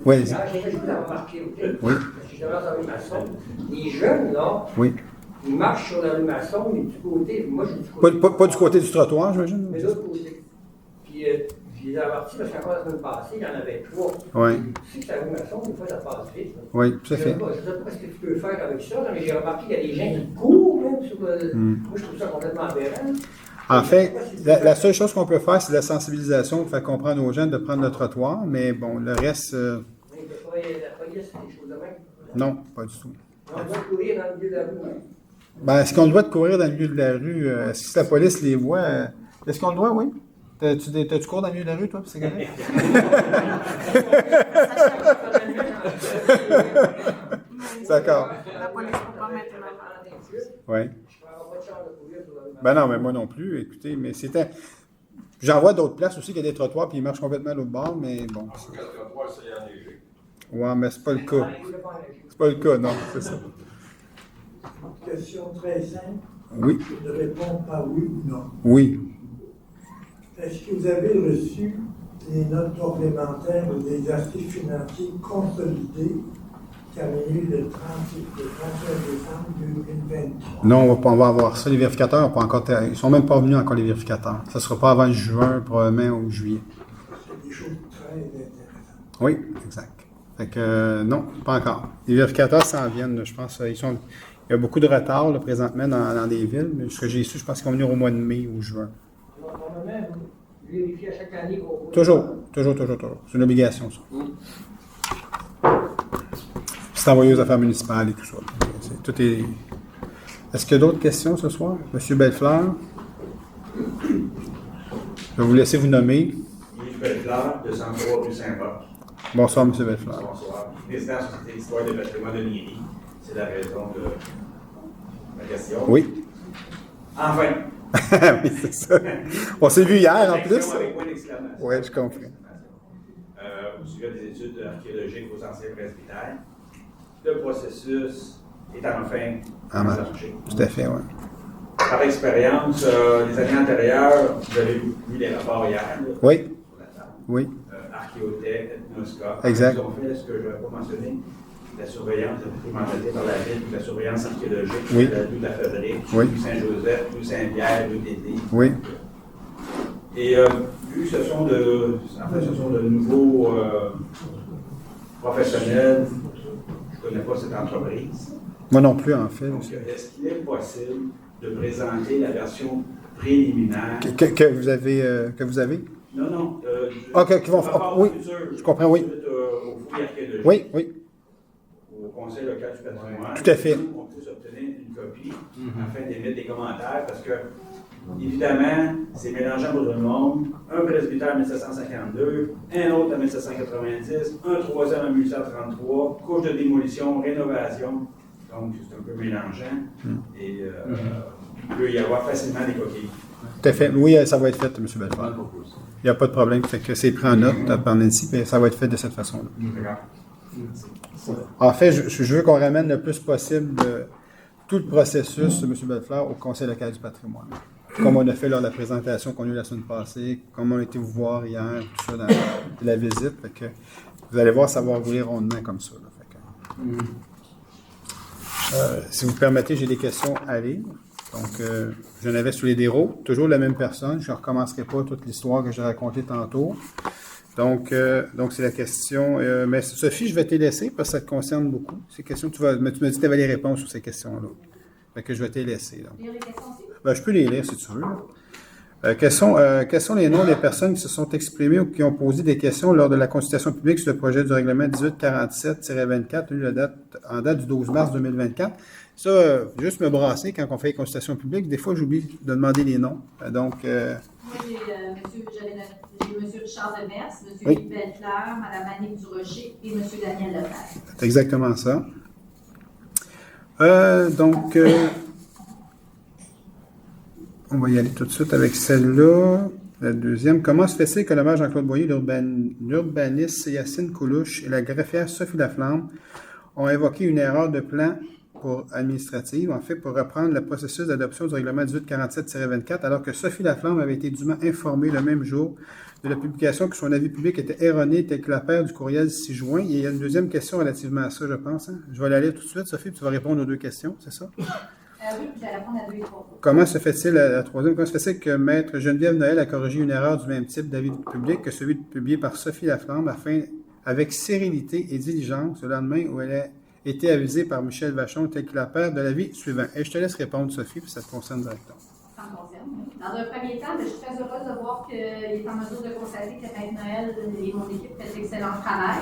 Oui, j'ai remarqué, OK? Oui. Parce que je devance la rue Masson. Les jeunes, là, Oui. ils marchent sur la rue Masson, mais du côté, moi, je suis du côté. Pas du côté du trottoir, j'imagine? Mais de l'autre côté. Puis, je les ai avertis parce qu'encore la semaine passée, il y en avait 3. Oui. Tu sais que la rue Masson, des fois, ça passe vite. Là. Oui, tout à fait. Je ne sais pas ce que tu peux faire avec ça, mais j'ai remarqué qu'il y a des gens qui courent, même, sur le. Moi, je trouve ça complètement aberrant. En fait, la seule chose qu'on peut faire, c'est la sensibilisation pour faire comprendre aux gens de prendre le trottoir, mais bon, le reste. La police, c'est des choses de même. Non, pas du tout. On doit courir dans le milieu de la rue. Ben, est-ce qu'on a le droit de courir dans le milieu de la rue? Est-ce que la police les voit? Est-ce qu'on a le droit, oui? Tu cours dans le milieu de la rue, toi, c'est correct? D'accord. La police ne peut pas mettre la main. Oui. Ben non, mais moi non plus, écoutez, mais c'était. J'en vois d'autres places aussi qu'il y a des trottoirs puis ils marchent complètement à l'autre bord, mais bon. Ouais, mais c'est pas le cas. C'est pas le cas, non, c'est ça. Question très simple. Oui. De répondre par oui ou non. Oui. Est-ce que vous avez reçu les notes complémentaires ou des exercices financiers consolidés terminés le 31 décembre 2023? Non, on va avoir ça. Les vérificateurs ils ne sont même pas venus encore, les vérificateurs. Ça ne sera pas avant juin, probablement, ou juillet. C'est des choses très intéressantes. Oui, exact. Fait que non, pas encore. Les vérificateurs s'en viennent, je pense. Il y a beaucoup de retard là, présentement dans des villes, mais ce que j'ai su, je pense qu'ils vont venir au mois de mai ou juin. Normalement, vous vérifiez à chaque année qu'on. Toujours. C'est une obligation, ça. C'est envoyé aux affaires municipales et tout ça. Tout est. Est-ce qu'il y a d'autres questions ce soir? Monsieur Bellefleur? Je vais vous laisser vous nommer. Yves Bellefleur, 203 rue Saint-Paul. Bonsoir, M. Bellefleur. Bonsoir. Président de la Société d'histoire de patrimoine de Niéry. C'est la raison de ma question. Oui. Enfin. Oui, c'est ça. On s'est vu hier en plus. Avec point d'exclamation. Oui, je comprends. Au sujet des études archéologiques aux anciens presbytères, le processus est enfin marché. Tout à fait, oui. Par expérience, les années antérieures, vous avez vu les rapports hier. Là, oui. Sur la table. Oui. Archéotech, Ethnoscope. Exact. Ils ont fait ce que je n'avais pas mentionné, la surveillance mandatée par la ville, la surveillance archéologique, oui. Rue de la Fabrique, oui. Rue Saint-Joseph, Rue Saint-Pierre, Rue d'Été. Oui. Et vu que ce sont de nouveaux professionnels, je ne connais pas cette entreprise. Moi non plus, en fait. Donc, est-ce qu'il est possible de présenter la version préliminaire que vous avez? Non, non. Qui vont faire. Oui, je comprends, oui. Aux fouilles archéologiques. Oui, oui. Au Conseil local du patrimoine. Tout à fait. On puisse obtenir une copie afin d'émettre des commentaires parce que, évidemment, c'est mélangeant pour tout le monde. Un presbytère en 1752, un autre en 1790, un troisième en 1833, couche de démolition, rénovation. Donc, c'est un peu mélangeant. Et il peut y avoir facilement des coquilles. Tout à fait. Oui, ça va être fait, M. Bellefleur. Il n'y a pas de problème. Fait que c'est pris en note par Nancy, mais ça va être fait de cette façon-là. En fait, je veux qu'on ramène le plus possible tout le processus, M. Bellefleur, au Conseil local du patrimoine. Comme on a fait lors de la présentation qu'on a eue la semaine passée, comme on a été vous voir hier, tout ça, dans la visite. Fait que vous allez voir, ça va rouler rondement comme ça. Là. Fait que, si vous permettez, j'ai des questions à lire. Donc, j'en avais sous les déros, toujours la même personne. Je ne recommencerai pas toute l'histoire que j'ai racontée tantôt. Donc c'est la question. Mais Sophie, je vais te laisser parce que ça te concerne beaucoup. Ces questions, mais tu m'as dit que tu avais les réponses sur ces questions-là. Fait que je vais te laisser. Lire les questions aussi? Ben, je peux les lire si tu veux. Quels sont les noms des personnes qui se sont exprimées ou qui ont posé des questions lors de la consultation publique sur le projet du règlement 1847-24, en date du 12 mars 2024? Ça, juste me brasser quand on fait les consultations publiques. Des fois, j'oublie de demander les noms. Donc, Moi, j'avais M. Richard Demers, M. Oui. Yves Belleclerc, Mme Annick Durocher et M. Daniel Lepage. c'est exactement ça. On va y aller tout de suite avec celle-là. La deuxième. Comment se fait-il que le maire Jean-Claude Boyer, l'urbaniste Yacine Coluche et la greffière Sophie Laflamme ont évoqué une erreur de plan administrative, en fait, pour reprendre le processus d'adoption du règlement 1847-24, alors que Sophie Laflamme avait été dûment informée le même jour de la publication que son avis public était erroné, tel que la paire du courriel 6 juin. Et il y a une deuxième question relativement à ça, je pense. Hein? Je vais aller tout de suite, Sophie, puis tu vas répondre aux deux questions, c'est ça? Oui, je vais répondre à 2 et 3. Comment se fait-il, la troisième, comment se fait-il que Maître Geneviève Noël a corrigé une erreur du même type d'avis public que celui publié par Sophie Laflamme avec sérénité et diligence le lendemain où elle a été avisée par Michel Vachon, tel que la paire de l'avis suivant? Et je te laisse répondre, Sophie, puis ça te concerne directement. Ça me concerne. Dans un premier temps, je suis très heureuse de voir qu'il est en mesure de constater que Maître Noël et mon équipe fait de l'excellent travail.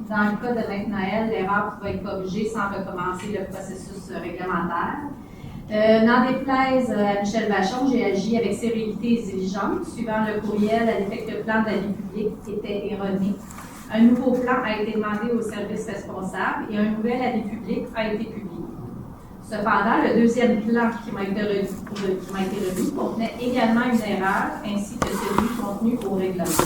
Dans le cas de Maître Noël, l'erreur pouvait être corrigée sans recommencer le processus réglementaire. N'en déplaise à Michel Vachon, j'ai agi avec sérénité et diligence. Suivant le courriel à l'effet que le plan d'avis public était erroné. Un nouveau plan a été demandé aux services responsables et un nouvel avis public a été publié. Cependant, le deuxième plan qui m'a été remis contenait également une erreur ainsi que celui contenu au règlement.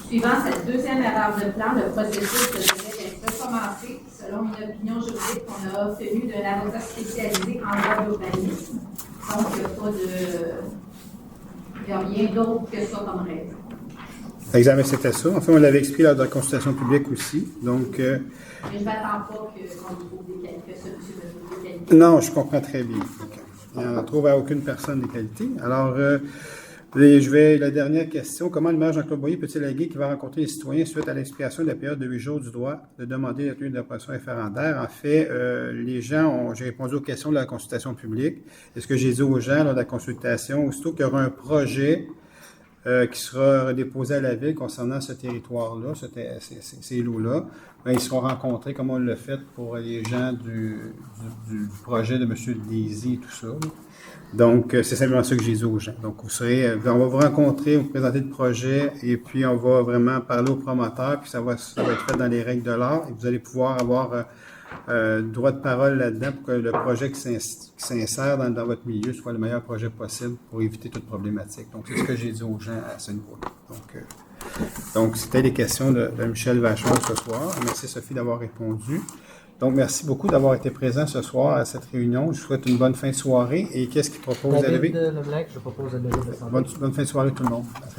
Suivant cette deuxième erreur de plan, le processus devait être recommencé selon une opinion juridique qu'on a obtenue d'un avocat spécialisé en droit d'urbanisme. Donc, il n'y a rien d'autre que ça comme raison. L'examen, c'était ça. En fait, on l'avait expliqué lors de la consultation publique aussi. Donc, mais je ne m'attends pas qu'on trouve des qualités, ce monsieur me trouve des qualités. non, je comprends très bien. Okay. On ne trouve à aucune personne des qualités. Alors, la dernière question. Comment le maire Jean-Claude Boyer peut-il alléguer qu'il va rencontrer les citoyens suite à l'expiration de la période de 8 jours du droit de demander la tenue de l'opération référendaire? En fait, j'ai répondu aux questions de la consultation publique. Et ce que j'ai dit aux gens lors de la consultation, aussitôt qu'il y aura un projet qui sera déposé à la Ville concernant ce territoire-là, ces lots-là, ils seront rencontrés comme on l'a fait pour les gens du projet de M. Lézy et tout ça. Donc, c'est simplement ça que j'ai dit aux gens. Donc, on va vous rencontrer, vous présenter le projet et puis on va vraiment parler aux promoteurs, puis ça va être fait dans les règles de l'art et vous allez pouvoir avoir droit de parole là-dedans pour que le projet qui s'insère dans votre milieu soit le meilleur projet possible pour éviter toute problématique. Donc, c'est ce que j'ai dit aux gens à ce niveau-là. Donc c'était les questions de Michel Vachon ce soir. Merci Sophie d'avoir répondu. Donc, merci beaucoup d'avoir été présent ce soir à cette réunion. Je vous souhaite une bonne fin de soirée. Et qu'est-ce qu'il propose à David Lemlecq, je propose à David de s'en aller. Bonne fin de soirée tout le monde.